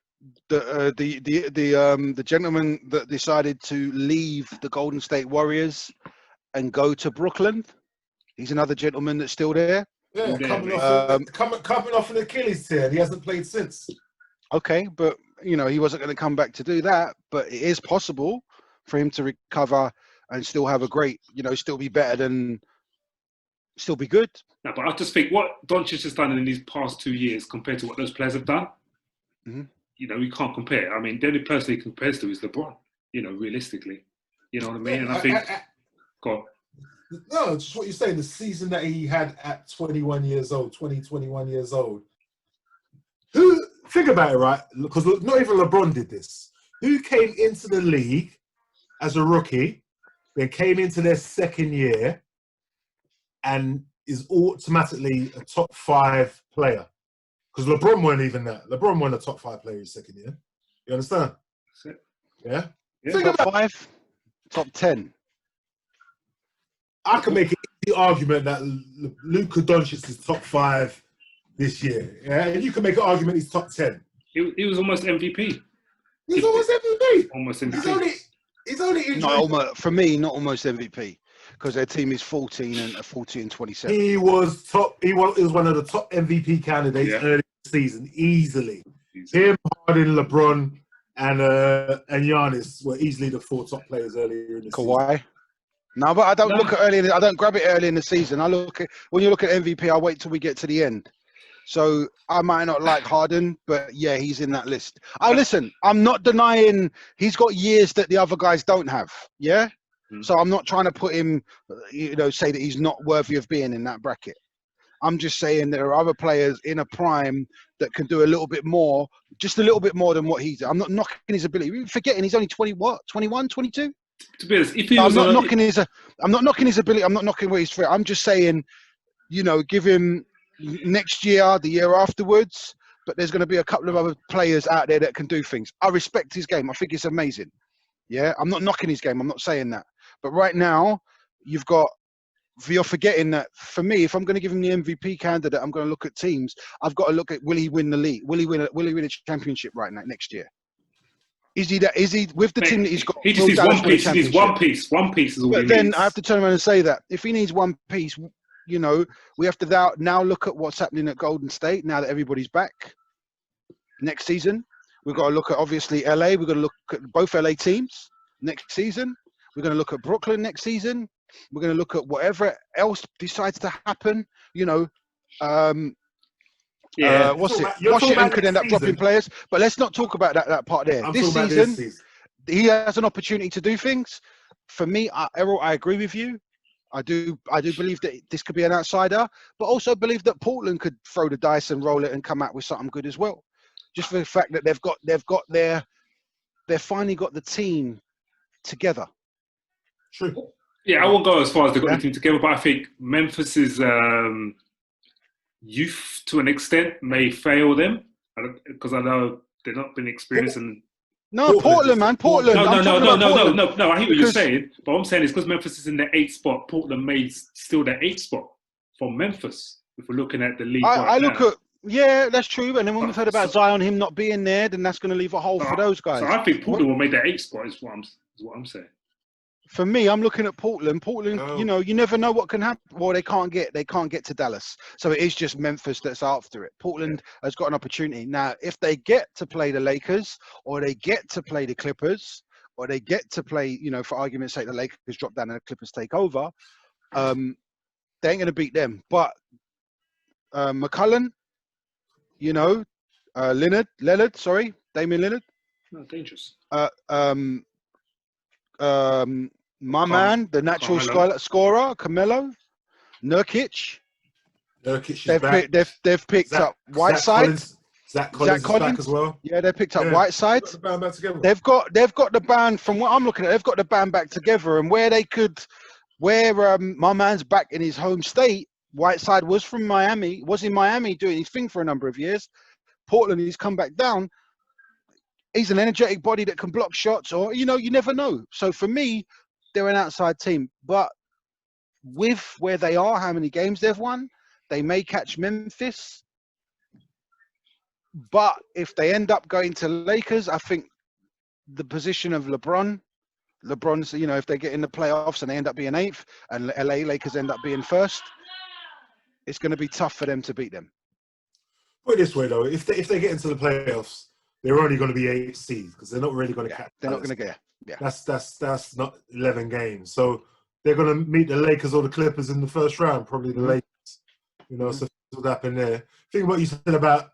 The gentleman that decided to leave the Golden State Warriors and go to Brooklyn. He's another gentleman that's still there. Yeah, coming off an Achilles tear. He hasn't played since. Okay, but he wasn't going to come back to do that. But it is possible for him to recover and still have a great, still be better than, still be good. No, but I just think what Doncic has done in these past 2 years compared to what those players have done, we can't compare. I mean, the only person he compares to is LeBron, realistically. You know what I mean? And I think, go on. No, just what you're saying, the season that he had at 21 years old, think about it, right? Because not even LeBron did this. Who came into the league as a rookie, then came into their second year and is automatically a top 5 player? Because LeBron weren't even that. LeBron weren't a top 5 player his second year. You understand? Yeah? Top 5, top 10. I can make an easy argument that Luka Doncic is top 5 this year. Yeah, and you can make an argument he's top 10. He was almost MVP. He's almost MVP. Almost MVP. He's only for me, not almost MVP, because their team is 14 and 27. He was top. He was one of the top MVP candidates early in the season, easily. Him, Harden, LeBron, and Giannis were easily the 4 top players earlier in the season. Kawhi. No, but I don't look at I don't grab it early in the season. I look at, when you look at MVP, I wait till we get to the end. So I might not like Harden, but yeah, he's in that list. Listen, I'm not denying he's got years that the other guys don't have. Yeah. So I'm not trying to put him, say that he's not worthy of being in that bracket. I'm just saying there are other players in a prime that can do a little bit more, just a little bit more than what he's. I'm not knocking his ability. Forgetting he's only 21, 22. To be honest, if he was I'm not knocking his ability. I'm not knocking what he's for. I'm just saying, give him next year, the year afterwards. But there's going to be a couple of other players out there that can do things. I respect his game. I think it's amazing. Yeah, I'm not knocking his game. I'm not saying that. But right now, you're forgetting that for me, if I'm going to give him the MVP candidate, I'm going to look at teams. I've got to look at, will he win the league? Will he win a championship right now next year? Is he with the team that he's got? He just needs one piece. He needs one piece. One piece is all he needs. But then I have to turn around and say that if he needs one piece, we have to now look at what's happening at Golden State now that everybody's back. Next season, we've got to look at obviously LA. We've got to look at both LA teams next season. We're going to look at Brooklyn next season. We're going to look at whatever else decides to happen. Washington could end up dropping players, but let's not talk about that part there. This season, he has an opportunity to do things. For me, Errol, I agree with you. I do believe that this could be an outsider, but also believe that Portland could throw the dice and roll it and come out with something good as well. Just for the fact that they've finally got the team together. True. Yeah, I won't go as far as they've got the team together, but I think Memphis's youth, to an extent, may fail them because I know they've not been experienced. No, Portland, man, Portland. No. I hear what you're saying, but what I'm saying is because Memphis is in the 8th spot, Portland made still the 8th spot for Memphis. If we're looking at the league, yeah, that's true. And then when we've heard about Zion, him not being there, then that's going to leave a hole for those guys. So I think Portland will make the 8th spot. Is what I'm saying. For me, I'm looking at Portland. You never know what can happen. Well, they can't get to Dallas, so it is just Memphis that's after it. Portland has got an opportunity now. If they get to play the Lakers, or they get to play the Clippers, or they get to play, for argument's sake, the Lakers drop down and the Clippers take over, they ain't going to beat them. But McCullough, Damian Lillard. No, dangerous. Man, the natural scorer, Carmelo, Nurkic. They've picked up Whiteside. Zach Collins is back as well. Yeah, they picked up Whiteside. They've got the band, from what I'm looking at, they've got the band back together. And where my man's back in his home state, Whiteside was in Miami doing his thing for a number of years. Portland, he's come back down. He's an energetic body that can block shots, or you never know. So for me, they're an outside team. But with where they are, how many games they've won, they may catch Memphis. But if they end up going to Lakers, I think the position of LeBron's, if they get in the playoffs and they end up being 8th and LA Lakers end up being 1st, it's going to be tough for them to beat them. Put it this way, though. If they get into the playoffs, they're only going to be 8 seeds because they're not really going to catch. They're not going to get. Yeah. That's not 11 games. So they're going to meet the Lakers or the Clippers in the first round, probably the Lakers. So what happened there. Think what you said about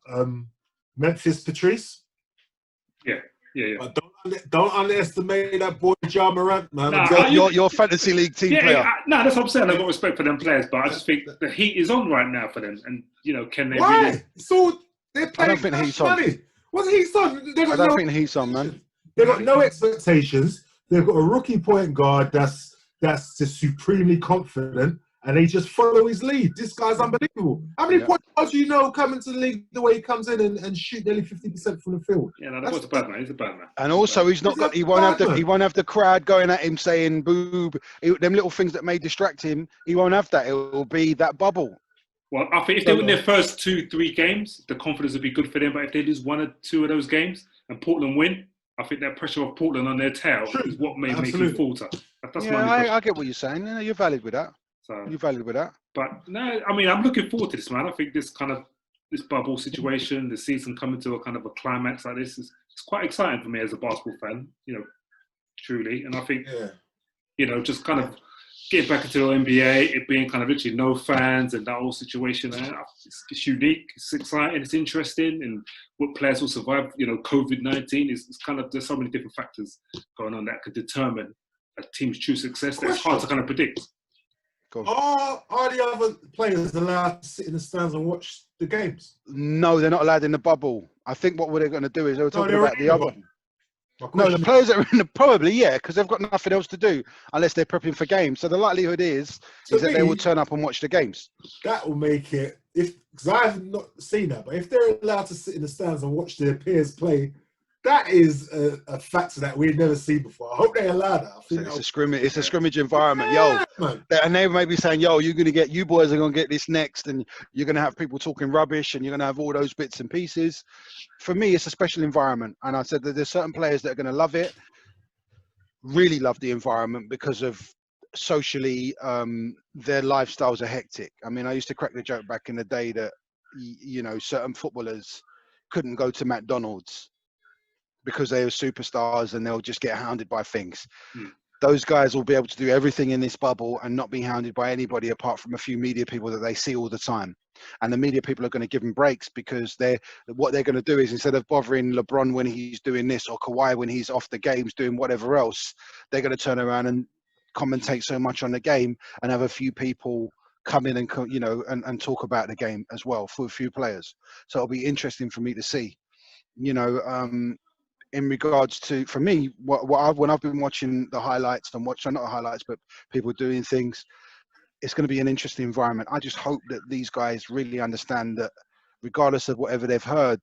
Memphis, Patrice. Yeah. But don't underestimate that boy Ja Morant, man. Your fantasy league team player. No, that's what I'm saying. I've got respect for them players, but I just think the heat is on right now for them. And, can they Why? really... So they're playing I don't think the heat's on. What's the heat's on? I don't think the heat's on, man. They've got no expectations. They've got a rookie point guard that's just supremely confident, and they just follow his lead. This guy's unbelievable. How many point guards do you know coming to the league the way he comes in and shoot nearly 50% from the field? Yeah, no, that's a bad man. He's a bad man. And also, he won't have the crowd going at him saying boo. Them little things that may distract him. He won't have that. It will be that bubble. Well, I think if they win their first 2-3 games, the confidence would be good for them. But if they lose 1 or 2 of those games and Portland win, I think that pressure of Portland on their tail is what may make them falter. That's I get what you're saying. You're valid with that. You're valid with that. But no, I mean, I'm looking forward to this, man. I think this bubble situation, the season coming to a kind of a climax like this, it's quite exciting for me as a basketball fan, truly. And I think, just kind of getting back into the NBA, it being kind of literally no fans and that whole situation, it's unique, it's exciting, it's interesting, and what players will survive, COVID-19 is kind of, there's so many different factors going on that could determine a team's true success. That's hard to kind of predict. Are the other players allowed to sit in the stands and watch the games? No, they're not allowed in the bubble. I think what they're going to do is they were talking about the other. No, the players are in the, probably, because they've got nothing else to do unless they're prepping for games. So the likelihood is that they will turn up and watch the games. That will make it, because I have not seen that, but if they're allowed to sit in the stands and watch their peers play, that is a factor that we've never seen before. I hope they allow that. It's a scrimmage environment, and they may be saying, you boys are gonna get this next, and you're gonna have people talking rubbish, and you're gonna have all those bits and pieces. For me, it's a special environment, and I said that there's certain players that are gonna love it, really love the environment because of socially, their lifestyles are hectic. I mean, I used to crack the joke back in the day that certain footballers couldn't go to McDonald's because they were superstars and they'll just get hounded by things. Those guys will be able to do everything in this bubble and not be hounded by anybody apart from a few media people that they see all the time. And the media people are going to give them breaks because what they're going to do is, instead of bothering LeBron when he's doing this or Kawhi when he's off the games doing whatever else, they're going to turn around and commentate so much on the game and have a few people come in and and talk about the game as well for a few players. So it'll be interesting for me to see, in regards to, for me, when I've been watching the highlights and not the highlights, but people doing things, it's going to be an interesting environment. I just hope that these guys really understand that regardless of whatever they've heard,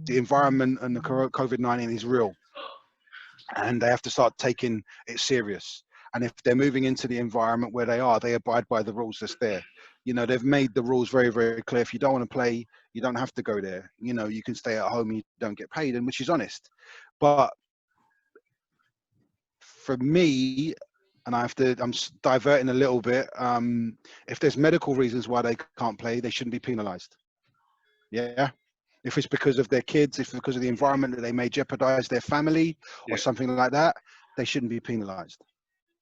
the environment and the COVID-19 is real. And they have to start taking it serious. And if they're moving into the environment where they abide by the rules that's there. They've made the rules very, very clear. If you don't want to play, you don't have to go there. You can stay at home, you don't get paid, and which is honest. But for me, and I'm diverting a little bit, if there's medical reasons why they can't play, they shouldn't be penalized. Yeah. If it's because of their kids, if it's because of the environment that they may jeopardize their family or something like that, they shouldn't be penalized.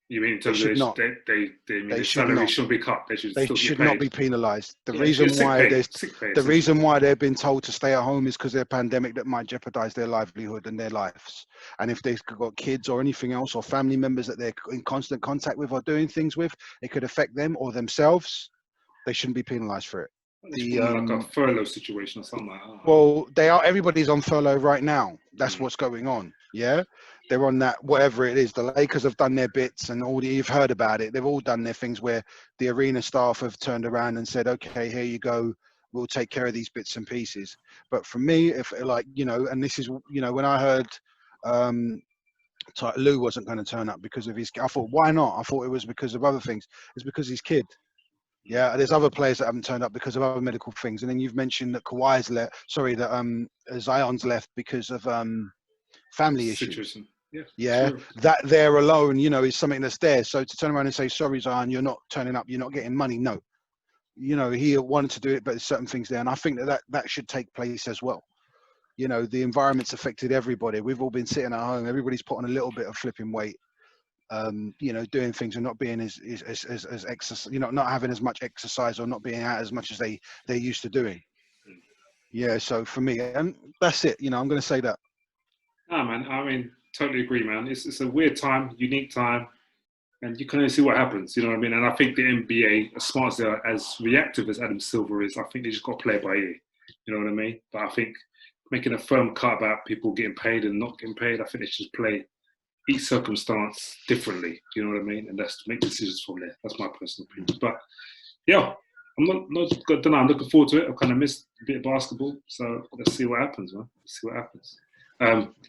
You mean in terms of their salary should be cut? They should not be penalised. The reason why they've been told to stay at home is because there's a pandemic that might jeopardise their livelihood and their lives. And if they've got kids or anything else, or family members that they're in constant contact with or doing things with, it could affect them or themselves. They shouldn't be penalised for it. Like a furlough situation or something like that. Well, everybody's on furlough right now. That's what's going on. Yeah. They're on that, whatever it is. The Lakers have done their bits, and you've heard about it. They've all done their things where the arena staff have turned around and said, okay, here you go. We'll take care of these bits and pieces. But for me, and this is, when I heard Lou wasn't going to turn up because of his, I thought, why not? I thought it was because of other things. It's because his kid. Yeah, there's other players that haven't turned up because of other medical things, and then you've mentioned that Kawhi's left. Sorry, that Zion's left because of family issues. Situation. Yeah. Yeah, True. that there alone, is something that's there. So to turn around and say, sorry, Zion, you're not turning up, you're not getting money. No, he wanted to do it, but there's certain things there. And I think that should take place as well. The environment's affected everybody. We've all been sitting at home. Everybody's put on a little bit of flipping weight, doing things and not being as exercise, not having as much exercise or not being out as much as they're used to doing. Yeah, so for me, and that's it. I'm going to say that. Ah, man, I mean, totally agree, man. It's a weird time, unique time, and you can only see what happens, you know what I mean? And I think the NBA, as smart as they are, as reactive as Adam Silver is, I think they just got to play it by ear, you know what I mean? But I think making a firm cut about people getting paid and not getting paid, I think they should play each circumstance differently, you know what I mean? And that's to make decisions from there. That's my personal opinion. But yeah, I'm don't know, I'm looking forward to it. I've kind of missed a bit of basketball, so let's see what happens, man. Let's see what happens.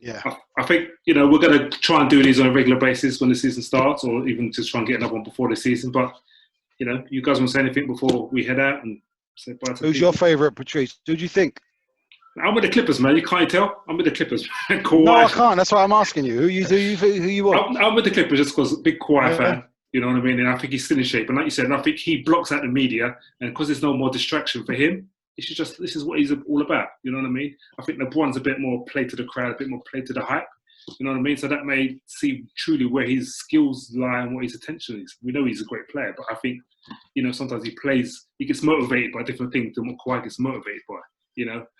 Yeah, I think we're going to try and do these on a regular basis when the season starts, or even just try and get another one before the season. But you guys want to say anything before we head out and say bye to who's people? your favourite, Patrice? Who do you think? I'm with the Clippers, man. You can't tell. I'm with the Clippers. No, I can't. That's why I'm asking you. Who you want? I'm with the Clippers just because big Kawhi Yeah. fan. You know what I mean? And I think he's still in shape. And like you said, I think he blocks out the media, and because there's no more distraction for him, this is what he's all about. You know what I mean? I think LeBron's a bit more play to the crowd, a bit more play to the hype. You know what I mean? So that may see truly where his skills lie and what his attention is. We know he's a great player, but I think, sometimes he gets motivated by different things than what Kawhi gets motivated by.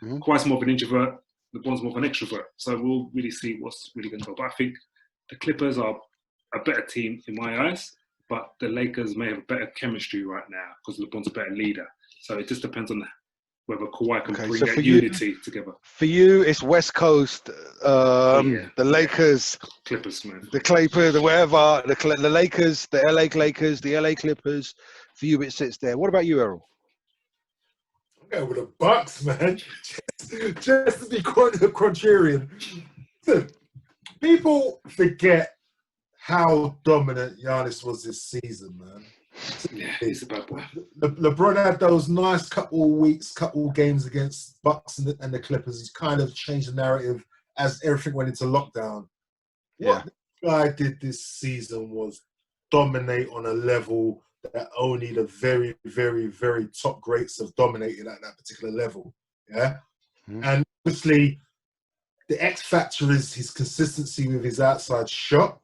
Kawhi's more of an introvert, LeBron's more of an extrovert. So we'll really see what's really going to go. But I think the Clippers are a better team in my eyes, but the Lakers may have better chemistry right now because LeBron's a better leader. So it just depends on whether Kawhi can bring that unity together. For you, it's West Coast, the Lakers, Clippers, man. the Clippers, the wherever, the Lakers, the LA Lakers, the LA Clippers. For you, it sits there. What about you, Errol? I'm going with the Bucks, man. Just to be contrarian. Listen, people forget how dominant Giannis was this season, man. Yeah, he's a bad boy. LeBron had those nice couple games against Bucks and the Clippers. He's kind of changed the narrative as everything went into lockdown. Yeah. What this guy did this season was dominate on a level that only the very, very, very top greats have dominated at that particular level. Yeah. Mm-hmm. And obviously, the X factor is his consistency with his outside shot.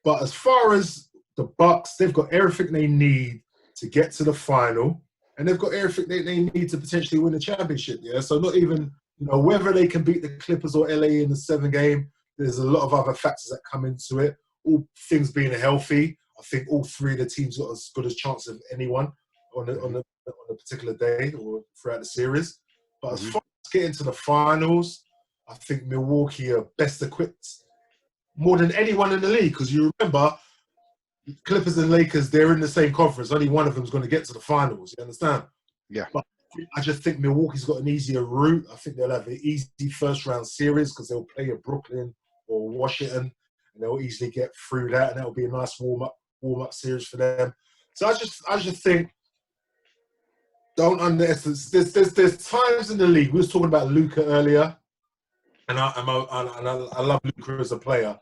But as far as the Bucks, they've got everything they need to get to the final, and they've got everything they need to potentially win the championship. Yeah, so not even whether they can beat the Clippers or LA in the 7 game. There's a lot of other factors that come into it. All things being healthy, I think all 3 of the teams got as good a chance of anyone on a particular day or throughout the series. But as far as getting to the finals, I think Milwaukee are best equipped more than anyone in the league, because you remember. Clippers and Lakers, they're in the same conference. Only one of them is going to get to the finals. You understand? Yeah. But I just think Milwaukee's got an easier route. I think they'll have an easy first-round series because they'll play at Brooklyn or Washington, and they'll easily get through that, and that'll be a nice warm-up series for them. So I just think don't underestimate. There's times in the league. We was talking about Luka earlier, and I love Luka as a player,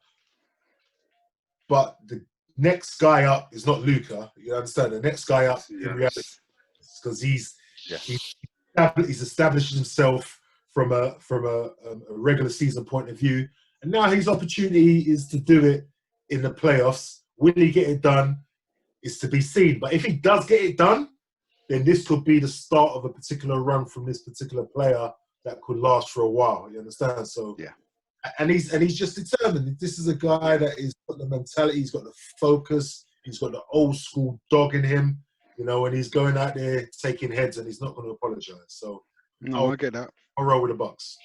but the next guy up is not Luka. You understand? The next guy up in reality, because he's established himself from a regular season point of view, and now his opportunity is to do it in the playoffs. Will he get it done? Is to be seen. But if he does get it done, then this could be the start of a particular run from this particular player that could last for a while. You understand? So yeah. And he's just determined. This is a guy that has got the mentality, he's got the focus, he's got the old school dog in him, and he's going out there taking heads, and he's not going to apologise. So I get that. I'll roll with the Bucks.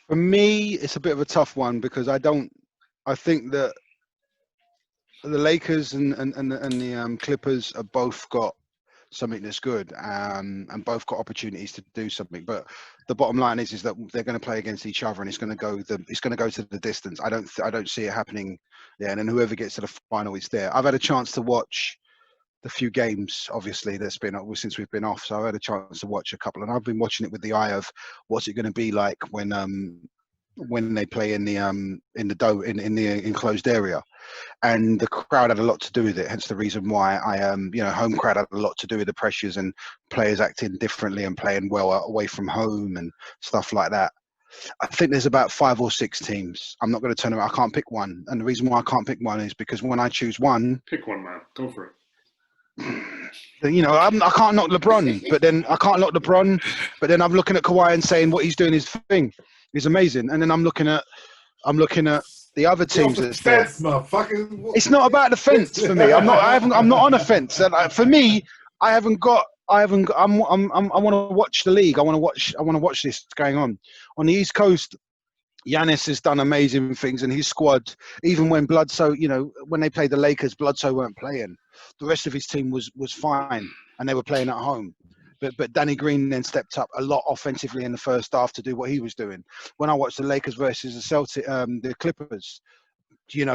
For me, it's a bit of a tough one because I think that the Lakers and the Clippers have both got something that's good, and both got opportunities to do something. But the bottom line is that they're going to play against each other, and it's going to go to the distance. I don't see it happening there, and then whoever gets to the final is there. I've had a chance to watch the few games, obviously, that's been since we've been off. So I had a chance to watch a couple, and I've been watching it with the eye of what's it going to be like when they play in the enclosed area. And the crowd had a lot to do with it. Hence the reason why home crowd had a lot to do with the pressures and players acting differently and playing well away from home and stuff like that. I think there's about 5 or 6 teams. I'm not going to turn around. I can't pick one. And the reason why I can't pick one is because when I choose one... Pick one, man. Go for it. I can't knock LeBron, but then I'm looking at Kawhi and saying what he's doing is thing is amazing. And then I'm looking at the other teams that's there. It's not about the fence for me. I'm not on a fence. For me, I want to watch the league. I want to watch this going on the East Coast. Giannis has done amazing things, and his squad, even when Bledsoe, when they played the Lakers, Bledsoe weren't playing. The rest of his team was fine, and they were playing at home. But Danny Green then stepped up a lot offensively in the first half to do what he was doing. When I watched the Lakers versus the Clippers,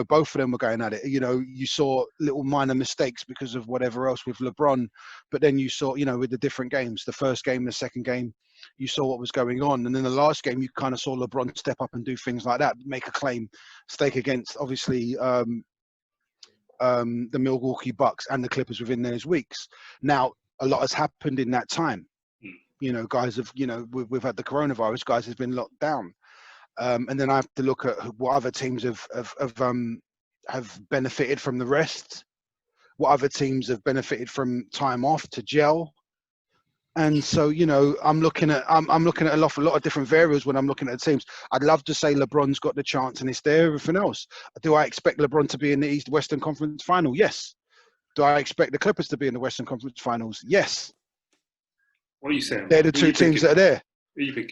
both of them were going at it. You saw little minor mistakes because of whatever else with LeBron, but then you saw, with the different games, the first game, the second game, you saw what was going on. And then the last game, you kind of saw LeBron step up and do things like that, make a claim, stake against, obviously, the Milwaukee Bucks and the Clippers within those weeks. Now, a lot has happened in that time. Guys have, we've had the coronavirus, guys has been locked down. And then I have to look at what other teams have benefited from the rest, what other teams have benefited from time off to gel. And so, I'm looking at a lot of different variables when I'm looking at the teams. I'd love to say LeBron's got the chance and it's there, everything else. Do I expect LeBron to be in the Western Conference Final? Yes. Do I expect the Clippers to be in the Western Conference Finals? Yes. What are you saying? They're the two teams that are there.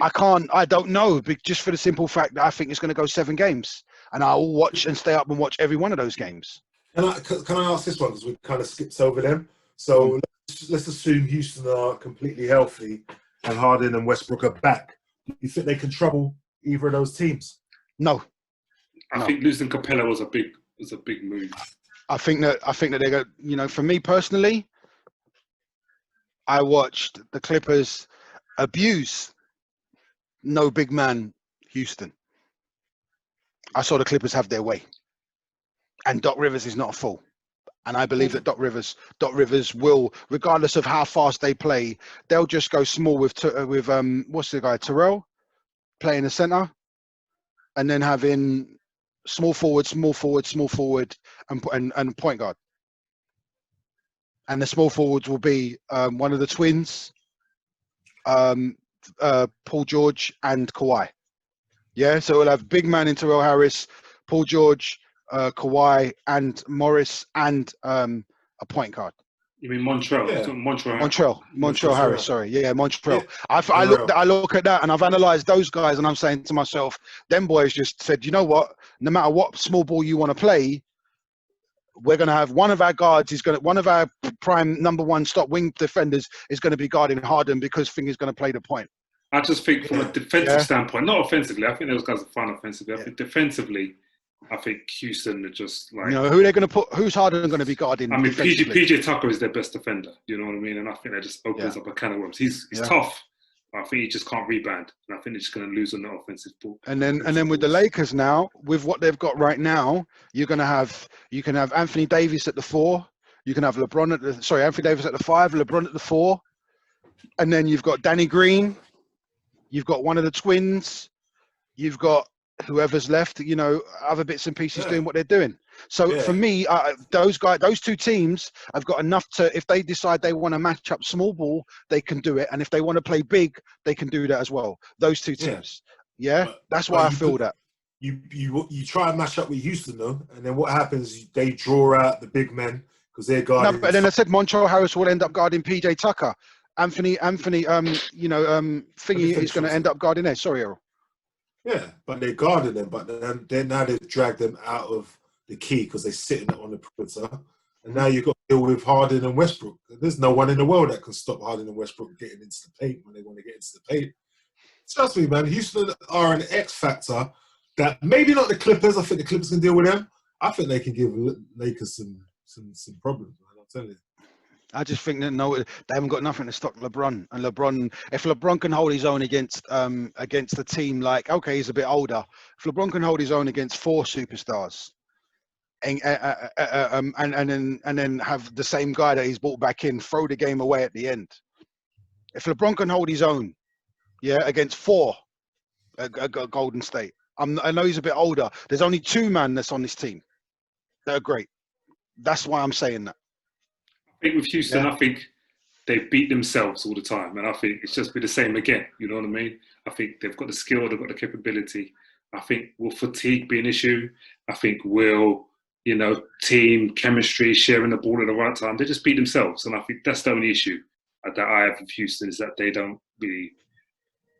I don't know, just for the simple fact that I think it's going to go 7 games. And I'll watch and stay up and watch every one of those games. Can I ask this one, because we kind of skipped over them? So let's assume Houston are completely healthy and Harden and Westbrook are back. Do you think they can trouble either of those teams? No. I think losing Capella was a big move. I think that they go, for me personally, I watched the Clippers abuse no big man Houston. I saw the Clippers have their way. And Doc Rivers is not a fool. And I believe that Doc Rivers will, regardless of how fast they play, they'll just go small with what's the guy, Terrell, playing the center, and then having small forward, and point guard. And the small forwards will be one of the twins, Paul George and Kawhi. Yeah, so we'll have big man in Terrell Harris, Paul George, Kawhi, and Morris, and a point guard. You mean Montreal? Yeah. Montreal Harris. Sorry, yeah, Montreal. Yeah. I look at that, and I've analysed those guys, and I'm saying to myself, them boys just said, you know what? No matter what small ball you want to play, we're going to have one of our guards one of our prime number 1 stop wing defenders is going to be guarding Harden because Thing is going to play the point. I just think from a defensive standpoint, not offensively. I think those guys are fine offensively. I think defensively, I think Houston are just like... who they're going to put... Who's Harden going to be guarding? I mean, PJ Tucker is their best defender. You know what I mean? And I think that just opens up a can of worms. He's tough. I think he just can't rebound. And I think they're just going to lose on the offensive ball. And then with the Lakers now, with what they've got right now, you can have Anthony Davis at the 4. You can have Anthony Davis at the 5, LeBron at the 4. And then you've got Danny Green. You've got one of the twins. You've got whoever's left, other bits and pieces doing what they're doing. So for me, those two teams have got enough to, if they decide they want to match up small ball, they can do it. And if they want to play big, they can do that as well. Those two teams. Yeah. That's why I feel that. You try and match up with Houston though, and then what happens? They draw out the big men because they're guarding. No, but then I said Montreal Harris will end up guarding PJ Tucker. Anthony, Thingy is going to end up guarding there. Sorry, Errol. Yeah, but they're guarding them. But then now they've dragged them out of the key because they're sitting on the perimeter. And now you've got to deal with Harden and Westbrook. There's no one in the world that can stop Harden and Westbrook getting into the paint when they want to get into the paint. Trust me, man. Houston are an X factor that maybe not the Clippers. I think the Clippers can deal with them. I think they can give Lakers some problems, man. I'm telling you. I just think that they haven't got nothing to stop LeBron. And LeBron, if LeBron can hold his own against a team like, okay, he's a bit older. If LeBron can hold his own against 4 superstars, and then have the same guy that he's brought back in throw the game away at the end. If LeBron can hold his own, against 4 at Golden State, I know he's a bit older. There's only 2 men that's on this team that are great. That's why I'm saying that. I think with Houston, I think they beat themselves all the time, and I think it's just be the same again. You know what I mean? I think they've got the skill, they've got the capability. I think will fatigue be an issue? I think will team chemistry, sharing the ball at the right time. They just beat themselves, and I think that's the only issue that I have with Houston is that they don't really.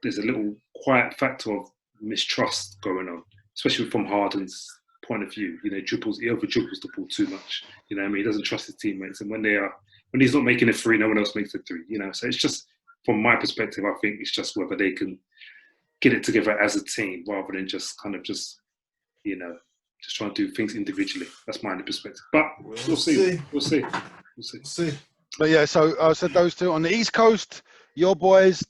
There's a little quiet factor of mistrust going on, especially from Harden's point of view. He over dribbles the ball too much. You know what I mean? He doesn't trust his teammates, and when he's not making a 3, no one else makes a 3. So it's just from my perspective, I think it's just whether they can get it together as a team rather than just just trying to do things individually. That's my perspective. But we'll see. We'll see. But yeah, so I said those 2 on the East Coast. Your boys,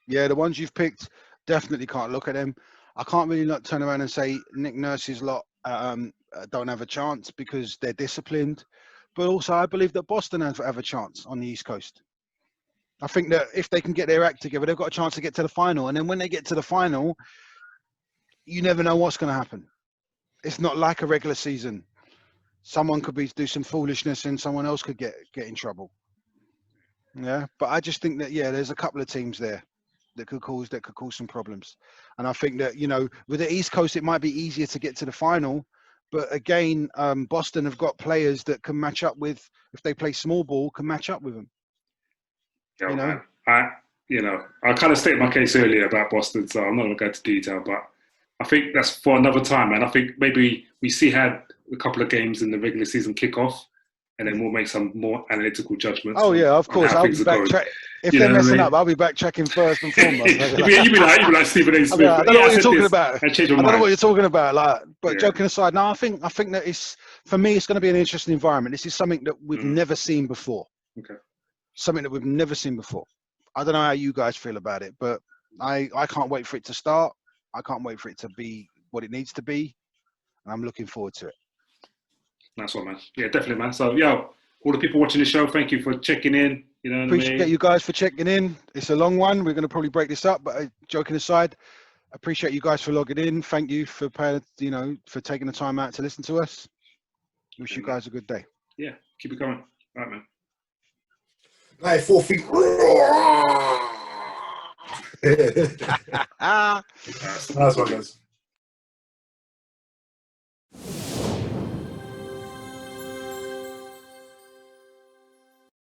the ones you've picked, definitely can't look at them. I can't really not turn around and say Nick Nurse's lot don't have a chance because they're disciplined. But also, I believe that Boston have a chance on the East Coast. I think that if they can get their act together, they've got a chance to get to the final. And then when they get to the final, you never know what's going to happen. It's not like a regular season. Someone could do some foolishness and someone else could get in trouble. Yeah, but I just think that there's a couple of teams there that could cause some problems. And I think that with the East Coast, it might be easier to get to the final. But again, Boston have got players that can match up with, if they play small ball, can match up with them. Man. I kind of stated my case earlier about Boston, so I'm not going to go into detail, but I think that's for another time, man. I think maybe we had a couple of games in the regular season kickoff, and then we'll make some more analytical judgments. Oh yeah, of course. I'll be backtrack. If they're messing up, I'll be backtracking first and foremost. You'll be like Stephen A. Smith. I don't know what you're talking about. I don't know what you're talking about. But Yeah. Joking aside, no, I think that for me, it's going to be an interesting environment. This is something that we've never seen before. Okay. Something that we've never seen before. I don't know how you guys feel about it, but I can't wait for it to start. I can't wait for it to be what it needs to be, and I'm looking forward to it. That's what, man. Yeah, definitely, man. So, all the people watching the show, thank you for checking in. You know what Appreciate I mean? you guys for checking in. It's a long one. We're going to probably break this up, but joking aside, appreciate you guys for logging in. Thank you for for taking the time out to listen to us. Wish you guys a good day. Yeah, keep it going. All right, man. 94 feet. Nice one, guys.